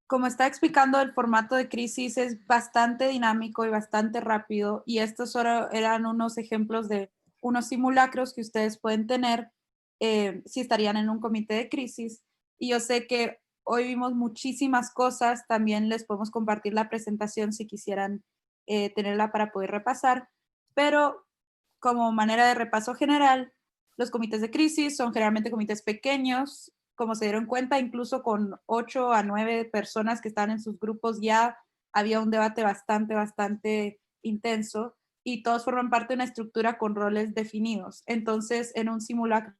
Como estaba explicando, el formato de crisis es bastante dinámico y bastante rápido, y estos solo eran unos ejemplos de unos simulacros que ustedes pueden tener si estarían en un comité de crisis. Y yo sé que hoy vimos muchísimas cosas, también les podemos compartir la presentación si quisieran tenerla para poder repasar, pero como manera de repaso general, los comités de crisis son generalmente comités pequeños. Como se dieron cuenta, incluso con 8 a 9 personas que estaban en sus grupos ya había un debate bastante intenso, y todos forman parte de una estructura con roles definidos. Entonces, en un simulacro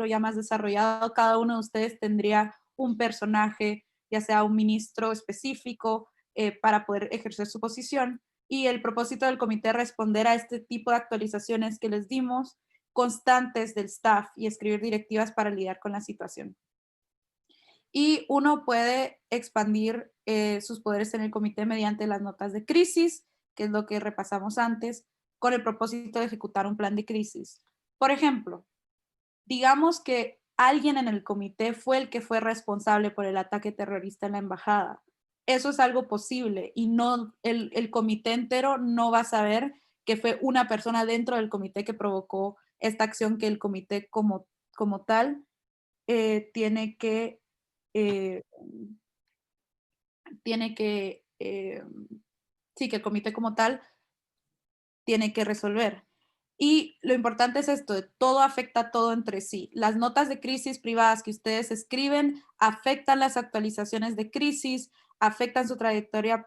ya más desarrollado, cada uno de ustedes tendría un personaje, ya sea un ministro específico, para poder ejercer su posición. Y el propósito del comité es responder a este tipo de actualizaciones que les dimos, constantes del staff, y escribir directivas para lidiar con la situación. Y uno puede expandir sus poderes en el comité mediante las notas de crisis, que es lo que repasamos antes, con el propósito de ejecutar un plan de crisis. Por ejemplo, digamos que alguien en el comité fue el que fue responsable por el ataque terrorista en la embajada. Eso es algo posible, y no, el comité entero no va a saber que fue una persona dentro del comité que provocó esta acción, que el comité como tal tiene que sí, que el comité como tal tiene que resolver. Y lo importante es esto, todo afecta a todo entre sí. Las notas de crisis privadas que ustedes escriben afectan las actualizaciones de crisis, afectan su trayectoria,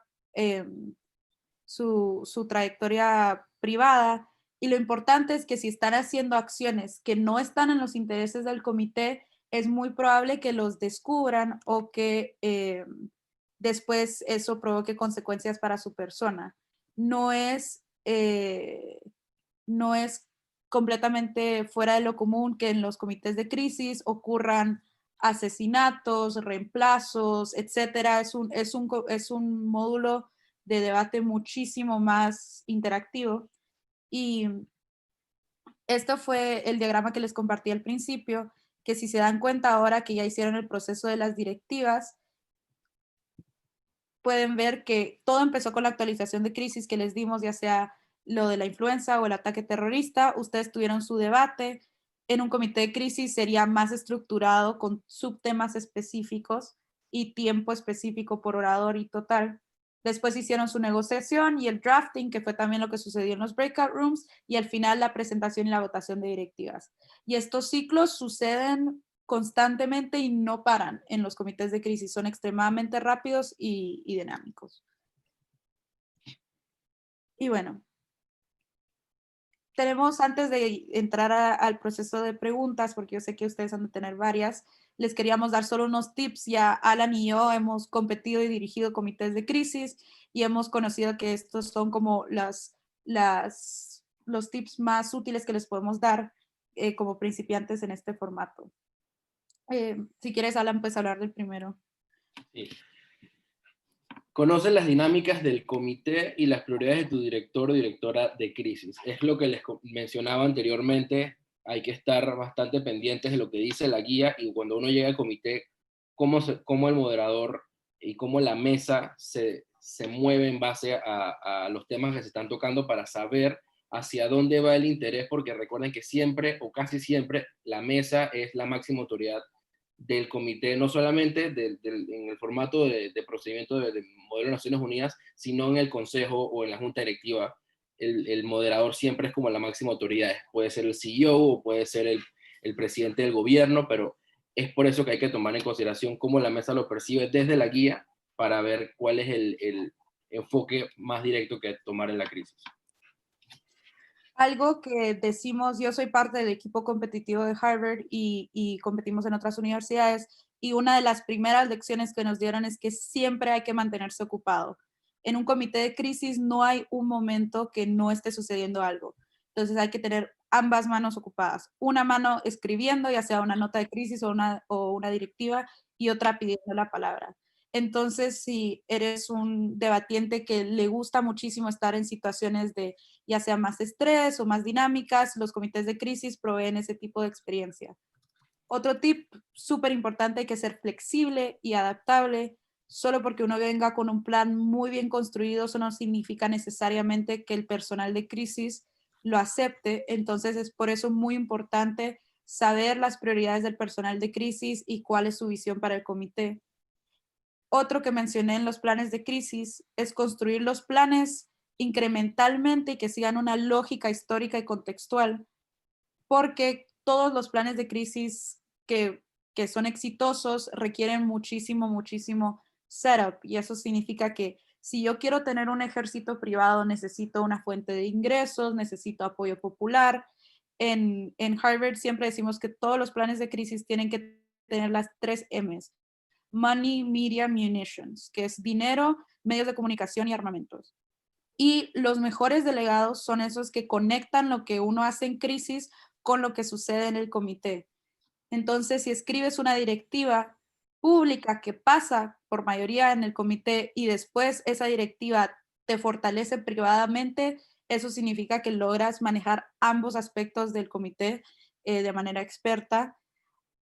su trayectoria privada. Y lo importante es que si están haciendo acciones que no están en los intereses del comité, es muy probable que los descubran o que después eso provoque consecuencias para su persona. No es completamente fuera de lo común que en los comités de crisis ocurran asesinatos, reemplazos, etcétera. Es un módulo de debate muchísimo más interactivo. Y esto fue el diagrama que les compartí al principio, que si se dan cuenta ahora que ya hicieron el proceso de las directivas, pueden ver que todo empezó con la actualización de crisis que les dimos, ya sea lo de la influenza o el ataque terrorista. Ustedes tuvieron su debate. En un comité de crisis sería más estructurado con subtemas específicos y tiempo específico por orador y total. Después hicieron su negociación y el drafting, que fue también lo que sucedió en los breakout rooms, y al final la presentación y la votación de directivas. Y estos ciclos suceden constantemente y no paran en los comités de crisis. Son extremadamente rápidos y dinámicos. Y bueno, tenemos, antes de entrar al proceso de preguntas, porque yo sé que ustedes han de tener varias, les queríamos dar solo unos tips. Ya Alan y yo hemos competido y dirigido comités de crisis y hemos conocido que estos son como los tips más útiles que les podemos dar como principiantes en este formato. Si quieres, Alan, puedes hablar del primero. Sí. Conoce las dinámicas del comité y las prioridades de tu director o directora de crisis. Es lo que les mencionaba anteriormente. Hay que estar bastante pendientes de lo que dice la guía, y cuando uno llega al comité, cómo el moderador y cómo la mesa se mueve en base a los temas que se están tocando para saber hacia dónde va el interés, porque recuerden que siempre o casi siempre la mesa es la máxima autoridad del comité, no solamente en el formato de procedimiento del modelo de Naciones Unidas, sino en el consejo o en la junta directiva. El moderador siempre es como la máxima autoridad, puede ser el CEO o puede ser el presidente del gobierno, pero es por eso que hay que tomar en consideración cómo la mesa lo percibe desde la guía para ver cuál es el enfoque más directo que tomar en la crisis. Algo que decimos, yo soy parte del equipo competitivo de Harvard y competimos en otras universidades, y una de las primeras lecciones que nos dieron es que siempre hay que mantenerse ocupado. En un comité de crisis no hay un momento que no esté sucediendo algo. Entonces hay que tener ambas manos ocupadas. Una mano escribiendo, ya sea una nota de crisis o una directiva, y otra pidiendo la palabra. Entonces, si eres un debatiente que le gusta muchísimo estar en situaciones de ya sea más estrés o más dinámicas, los comités de crisis proveen ese tipo de experiencia. Otro tip súper importante: hay que ser flexible y adaptable. Solo porque uno venga con un plan muy bien construido, eso no significa necesariamente que el personal de crisis lo acepte. Entonces es por eso muy importante saber las prioridades del personal de crisis y cuál es su visión para el comité. Otro que mencioné en los planes de crisis es construir los planes incrementalmente y que sigan una lógica histórica y contextual, porque todos los planes de crisis que son exitosos requieren muchísimo setup, y eso significa que si yo quiero tener un ejército privado, necesito una fuente de ingresos, necesito apoyo popular. En Harvard siempre decimos que todos los planes de crisis tienen que tener las 3 M's: Money, Media, Munitions, que es dinero, medios de comunicación y armamentos. Y los mejores delegados son esos que conectan lo que uno hace en crisis con lo que sucede en el comité. Entonces, si escribes una directiva pública que pasa por mayoría en el comité y después esa directiva te fortalece privadamente, eso significa que logras manejar ambos aspectos del comité de manera experta.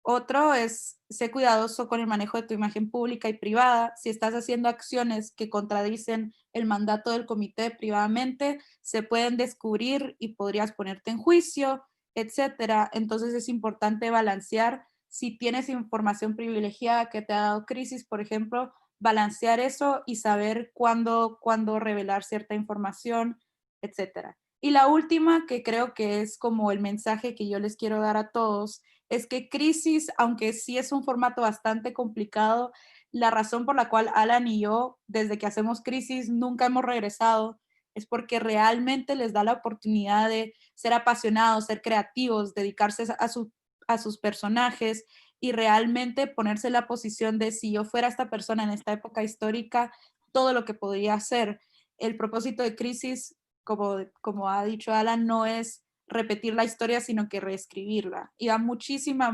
Otro es ser cuidadoso con el manejo de tu imagen pública y privada. Si estás haciendo acciones que contradicen el mandato del comité privadamente, se pueden descubrir y podrías ponerte en juicio, etcétera. Entonces es importante balancear. Si tienes información privilegiada que te ha dado crisis, por ejemplo, balancear eso y saber cuándo revelar cierta información, etcétera. Y la última, que creo que es como el mensaje que yo les quiero dar a todos, es que crisis, aunque sí es un formato bastante complicado, la razón por la cual Alan y yo, desde que hacemos crisis, nunca hemos regresado, es porque realmente les da la oportunidad de ser apasionados, ser creativos, dedicarse a sus personajes y realmente ponerse en la posición de, si yo fuera esta persona en esta época histórica, todo lo que podría hacer. El propósito de crisis, como ha dicho Alan, no es repetir la historia, sino que reescribirla. Y da muchísima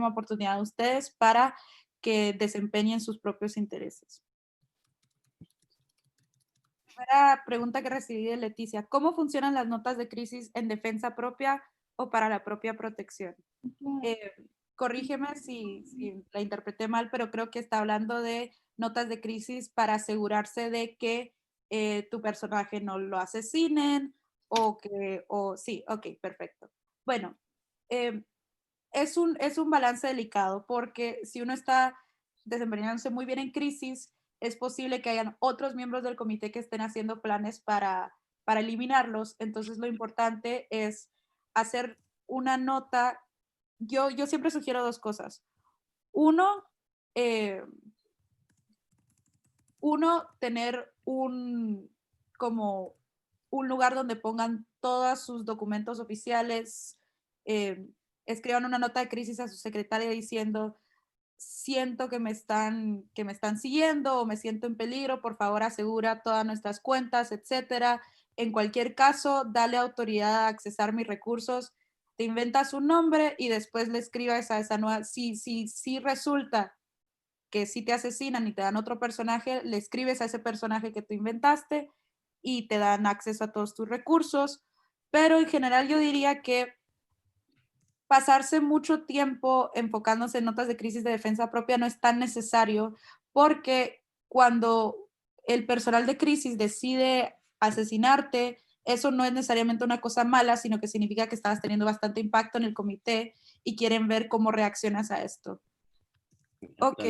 oportunidad a ustedes para que desempeñen sus propios intereses. Primera pregunta que recibí de Leticia: ¿cómo funcionan las notas de crisis en defensa propia o para la propia protección? Corrígeme si la interpreté mal, pero creo que está hablando de notas de crisis para asegurarse de que tu personaje no lo asesinen, sí, ok, perfecto. Bueno, es un balance delicado, porque si uno está desempeñándose muy bien en crisis, es posible que hayan otros miembros del comité que estén haciendo planes para eliminarlos. Entonces lo importante es hacer una nota. Yo siempre sugiero 2 cosas. Uno, tener como un lugar donde pongan todos sus documentos oficiales. Escriban una nota de crisis a su secretaria diciendo: siento que me están siguiendo o me siento en peligro, por favor asegura todas nuestras cuentas, etcétera. En cualquier caso, dale autoridad a accesar mis recursos. Te inventas un nombre y después le escribas a esa nueva. Si resulta que si te asesinan y te dan otro personaje, le escribes a ese personaje que tú inventaste y te dan acceso a todos tus recursos. Pero en general yo diría que pasarse mucho tiempo enfocándose en notas de crisis de defensa propia no es tan necesario, porque cuando el personal de crisis decide asesinarte, eso no es necesariamente una cosa mala, sino que significa que estabas teniendo bastante impacto en el comité y quieren ver cómo reaccionas a esto. Ok.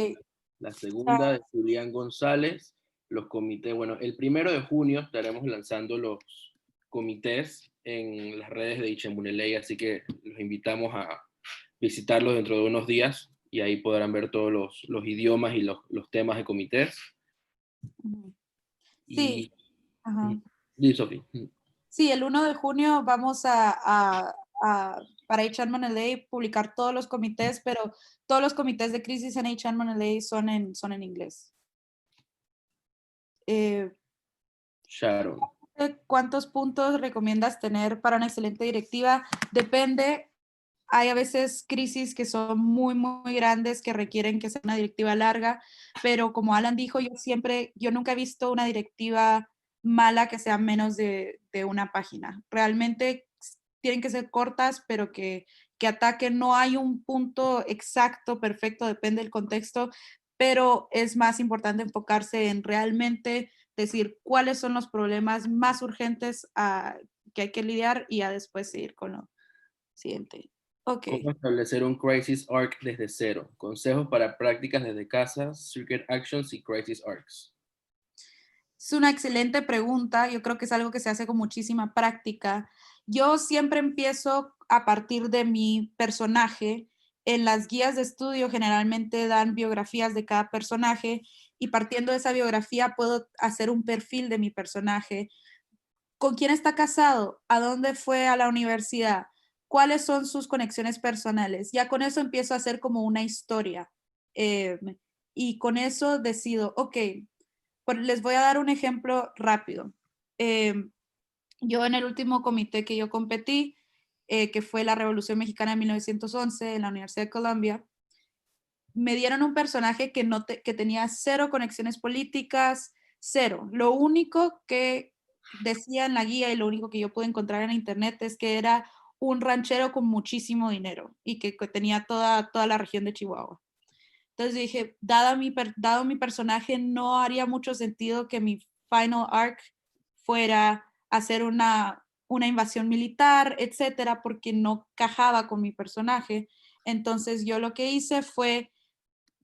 La segunda de Julián González, los comités. Bueno, el 1 de junio estaremos lanzando los comités en las redes de Ichembunelei, así que los invitamos a visitarlos dentro de unos días y ahí podrán ver todos los idiomas y los temas de comités. Sí. Ajá. Sí, Sofi. Sí, el 1 de junio vamos para H&M publicar todos los comités, pero todos los comités de crisis en H&M son en inglés. Sharon. ¿Cuántos puntos recomiendas tener para una excelente directiva? Depende. Hay a veces crisis que son muy, muy grandes que requieren que sea una directiva larga, pero como Alan dijo, yo nunca he visto una directiva mala que sea menos de una página. Realmente tienen que ser cortas, pero que ataquen. No hay un punto exacto, perfecto, depende del contexto, pero es más importante enfocarse en realmente decir cuáles son los problemas más urgentes que hay que lidiar y ya después seguir con lo siguiente. Okay. ¿Cómo establecer un Crisis Arc desde cero? Consejos para prácticas desde casa, Circuit Actions y Crisis Arcs. Es una excelente pregunta. Yo creo que es algo que se hace con muchísima práctica. Yo siempre empiezo a partir de mi personaje. En las guías de estudio generalmente dan biografías de cada personaje y partiendo de esa biografía puedo hacer un perfil de mi personaje. ¿Con quién está casado? ¿A dónde fue a la universidad? ¿Cuáles son sus conexiones personales? Ya con eso empiezo a hacer como una historia. Y con eso decido, ok, les voy a dar un ejemplo rápido. Yo en el último comité que yo competí, que fue la Revolución Mexicana de 1911 en la Universidad de Columbia, me dieron un personaje que tenía cero conexiones políticas, cero. Lo único que decía en la guía y lo único que yo pude encontrar en internet es que era un ranchero con muchísimo dinero y que tenía toda la región de Chihuahua. Entonces dije, dado mi personaje, no haría mucho sentido que mi final arc fuera hacer una invasión militar, etcétera, porque no cajaba con mi personaje. Entonces yo lo que hice fue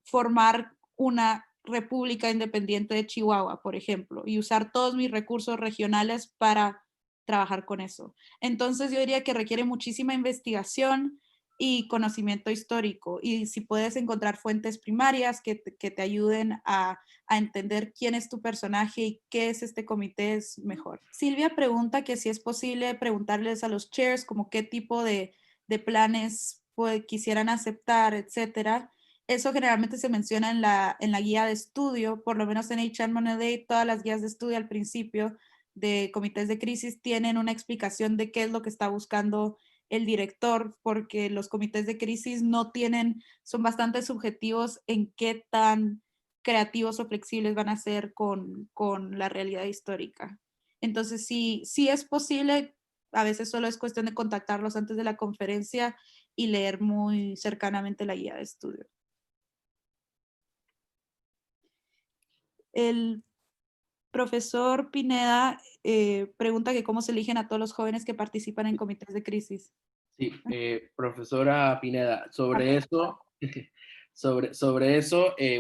formar una república independiente de Chihuahua, por ejemplo, y usar todos mis recursos regionales para trabajar con eso. Entonces yo diría que requiere muchísima investigación y conocimiento histórico. Y si puedes encontrar fuentes primarias que te ayuden a entender quién es tu personaje y qué es este comité, es mejor. Silvia pregunta que si es posible preguntarles a los chairs como qué tipo de planes quisieran aceptar, etcétera. Eso generalmente se menciona en la guía de estudio, por lo menos en H&M, todas las guías de estudio al principio de comités de crisis tienen una explicación de qué es lo que está buscando el director, porque los comités de crisis son bastante subjetivos en qué tan creativos o flexibles van a ser con la realidad histórica. Entonces, sí es posible, a veces solo es cuestión de contactarlos antes de la conferencia y leer muy cercanamente la guía de estudio. El profesor Pineda pregunta que cómo se eligen a todos los jóvenes que participan en comités de crisis. Sí, profesora Pineda, sobre eso,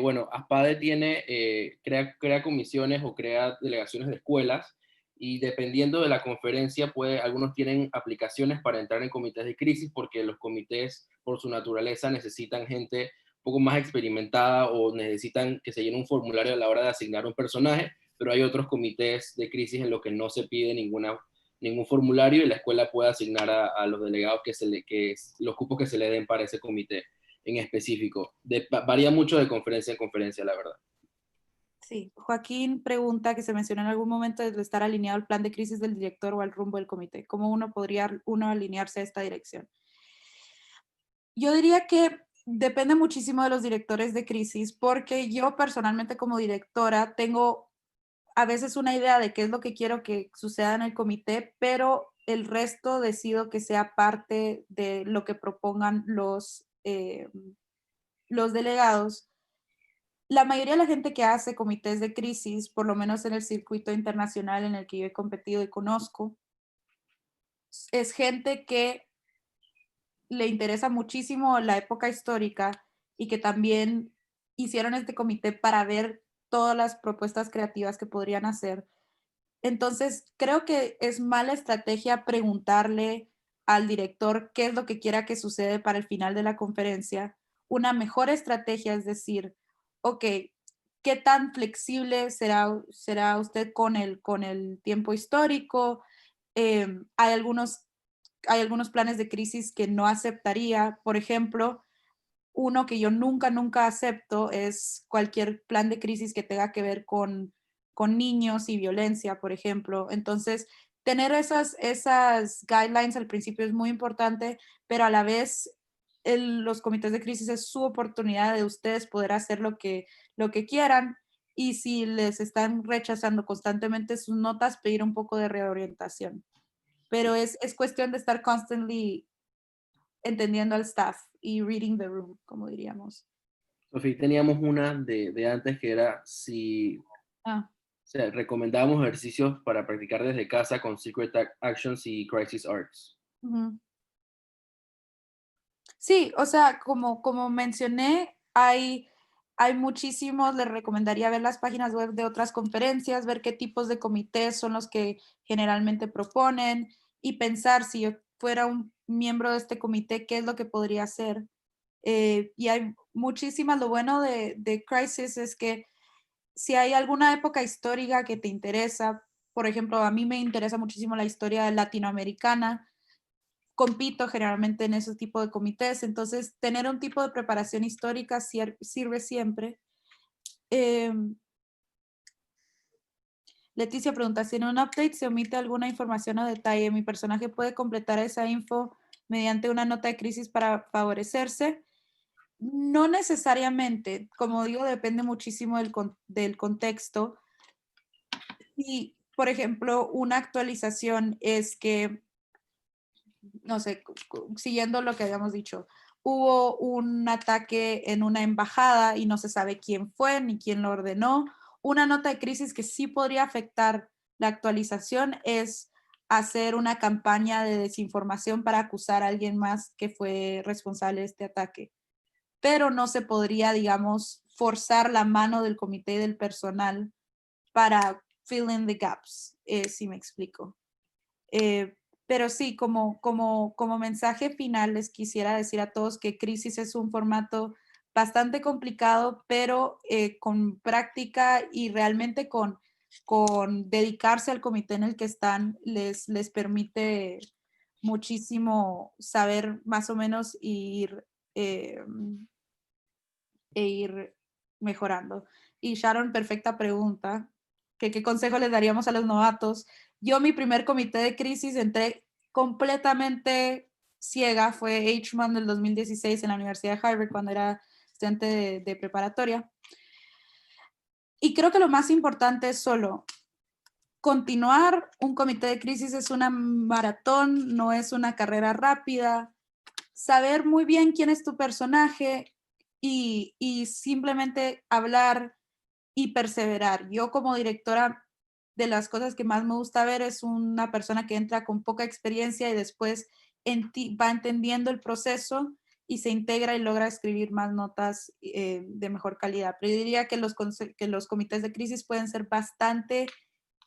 bueno, ASPADE crea comisiones o crea delegaciones de escuelas y dependiendo de la conferencia, algunos tienen aplicaciones para entrar en comités de crisis porque los comités, por su naturaleza, necesitan gente un poco más experimentada o necesitan que se llene un formulario a la hora de asignar un personaje, pero hay otros comités de crisis en los que no se pide ningún formulario y la escuela puede asignar a los delegados los cupos que se le den para ese comité en específico. Varía mucho de conferencia en conferencia, la verdad. Sí, Joaquín pregunta que se mencionó en algún momento de estar alineado al plan de crisis del director o al rumbo del comité. ¿Cómo podría alinearse a esta dirección? Yo diría que depende muchísimo de los directores de crisis, porque yo personalmente como directora tengo a veces una idea de qué es lo que quiero que suceda en el comité, pero el resto decido que sea parte de lo que propongan los delegados. la mayoría de la gente que hace comités de crisis, por lo menos en el circuito internacional en el que yo he competido y conozco, es gente que le interesa muchísimo la época histórica y que también hicieron este comité para ver todas las propuestas creativas que podrían hacer. Entonces, creo que es mala estrategia preguntarle al director qué es lo que quiera que suceda para el final de la conferencia. Una mejor estrategia es decir, ok, ¿qué tan flexible será usted con el tiempo histórico? Hay algunos planes de crisis que no aceptaría. Por ejemplo, uno que yo nunca acepto es cualquier plan de crisis que tenga que ver con niños y violencia, por ejemplo. Entonces, tener esas guidelines al principio es muy importante, pero a la vez los comités de crisis es su oportunidad de ustedes poder hacer lo que quieran, y si les están rechazando constantemente sus notas, pedir un poco de reorientación. Pero es cuestión de estar constantly entendiendo al staff y reading the room, como diríamos. Sofía, teníamos una de antes que era si Ah. o sea, recomendábamos ejercicios para practicar desde casa con Secret Actions y Crisis Arts. Ujú. Sí, o sea, como mencioné, hay muchísimos, les recomendaría ver las páginas web de otras conferencias, ver qué tipos de comités son los que generalmente proponen y pensar si yo fuera un miembro de este comité, qué es lo que podría hacer. Y hay muchísimas, lo bueno de Crisis es que si hay alguna época histórica que te interesa, por ejemplo, a mí me interesa muchísimo la historia latinoamericana, compito generalmente en ese tipo de comités, entonces tener un tipo de preparación histórica sirve siempre. Leticia pregunta, si en un update se omite alguna información o detalle, ¿mi personaje puede completar esa info mediante una nota de crisis para favorecerse? No necesariamente, como digo, depende muchísimo del contexto. Y, por ejemplo, una actualización es que, no sé, siguiendo lo que habíamos dicho, hubo un ataque en una embajada y no se sabe quién fue ni quién lo ordenó. Una nota de crisis que sí podría afectar la actualización es hacer una campaña de desinformación para acusar a alguien más que fue responsable de este ataque. Pero no se podría, digamos, forzar la mano del comité y del personal para fill in the gaps, si me explico. Pero sí, como mensaje final, les quisiera decir a todos que Crisis es un formato bastante complicado, pero con práctica y realmente con dedicarse al comité en el que están, les permite muchísimo saber más o menos ir mejorando. Y Sharon, perfecta pregunta. ¿Qué consejo les daríamos a los novatos? Yo mi primer comité de crisis entré completamente ciega, fue H-Man del 2016 en la Universidad de Harvard cuando era estudiante de preparatoria. Y creo que lo más importante es solo continuar. Un comité de crisis es una maratón, no es una carrera rápida. Saber muy bien quién es tu personaje y simplemente hablar y perseverar. Yo como directora, de las cosas que más me gusta ver es una persona que entra con poca experiencia y después va entendiendo el proceso y se integra y logra escribir más notas de mejor calidad. Pero yo diría que los comités de crisis pueden ser bastante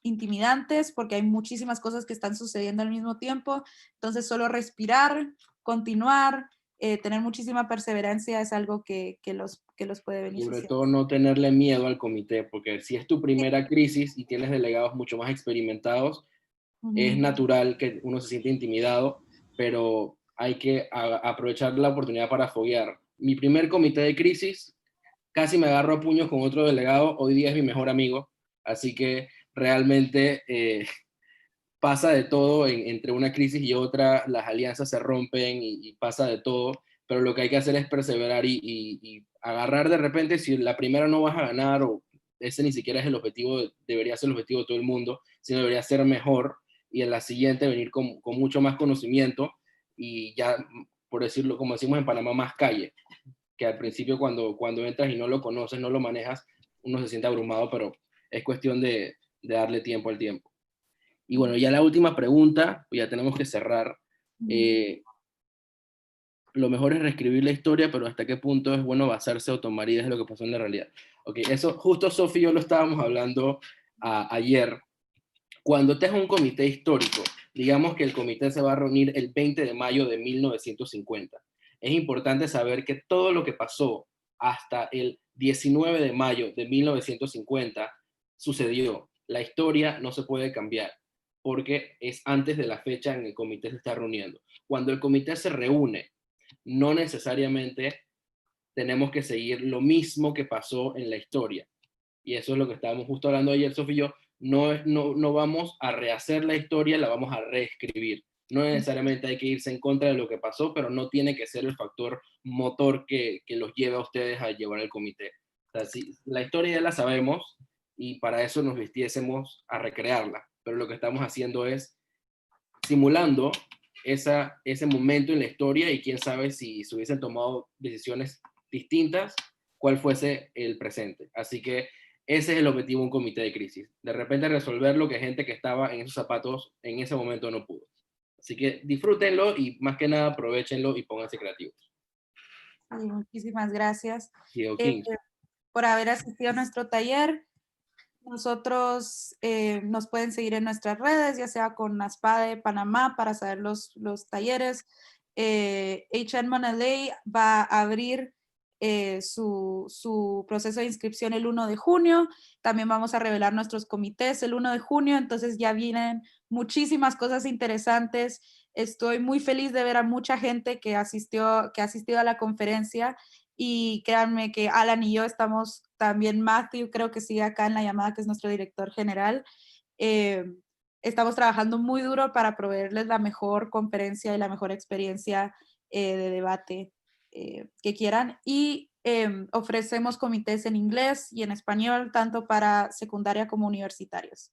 intimidantes porque hay muchísimas cosas que están sucediendo al mismo tiempo. Entonces solo respirar, continuar, tener muchísima perseverancia es algo que los puede beneficiar. Sobre todo no tenerle miedo al comité, porque si es tu primera crisis y tienes delegados mucho más experimentados, es natural que uno se sienta intimidado, pero hay que aprovechar la oportunidad para foguear. Mi primer comité de crisis casi me agarro a puños con otro delegado, hoy día es mi mejor amigo, así que realmente pasa de todo entre una crisis y otra, las alianzas se rompen y pasa de todo, pero lo que hay que hacer es perseverar y agarrar de repente, si la primera no vas a ganar, o ese ni siquiera es el objetivo, debería ser el objetivo de todo el mundo, sino debería ser mejor, y en la siguiente venir con mucho más conocimiento, y ya, por decirlo, como decimos en Panamá, más calle. que al principio cuando entras y no lo conoces, no lo manejas, uno se siente abrumado, pero es cuestión de darle tiempo al tiempo. Y bueno, ya la última pregunta, ya tenemos que cerrar. Lo mejor es reescribir la historia, pero ¿hasta qué punto es bueno basarse o tomar ideas de lo que pasó en la realidad? Ok, eso justo Sofi y yo lo estábamos hablando ayer. Cuando te es un comité histórico, digamos que el comité se va a reunir el 20 de mayo de 1950. Es importante saber que todo lo que pasó hasta el 19 de mayo de 1950 sucedió. La historia no se puede cambiar porque es antes de la fecha en que el comité se está reuniendo. Cuando el comité se reúne, no necesariamente tenemos que seguir lo mismo que pasó en la historia. Y eso es lo que estábamos justo hablando ayer, Sofía y yo. No vamos a rehacer la historia, la vamos a reescribir. No necesariamente hay que irse en contra de lo que pasó, pero no tiene que ser el factor motor que los lleve a ustedes a llevar el comité. O sea, si la historia ya la sabemos y para eso nos vistiésemos a recrearla, pero lo que estamos haciendo es simulando ese momento en la historia y quién sabe si se hubiesen tomado decisiones distintas, cuál fuese el presente. Así que ese es el objetivo de un comité de crisis. De repente resolver lo que gente que estaba en esos zapatos en ese momento no pudo. Así que disfrútenlo y más que nada aprovechenlo y pónganse creativos. Sí, muchísimas gracias Diego King. por haber asistido a nuestro taller. Nosotros nos pueden seguir en nuestras redes, ya sea con ASPADE Panamá para saber los talleres. HN-LA va a abrir su proceso de inscripción el 1 de junio. También vamos a revelar nuestros comités el 1 de junio, entonces ya vienen muchísimas cosas interesantes. Estoy muy feliz de ver a mucha gente que asistió a la conferencia. Y créanme que Alan y yo estamos, también Matthew creo que sigue acá en la llamada, que es nuestro director general. Estamos trabajando muy duro para proveerles la mejor conferencia y la mejor experiencia de debate que quieran. Y ofrecemos comités en inglés y en español, tanto para secundaria como universitarios.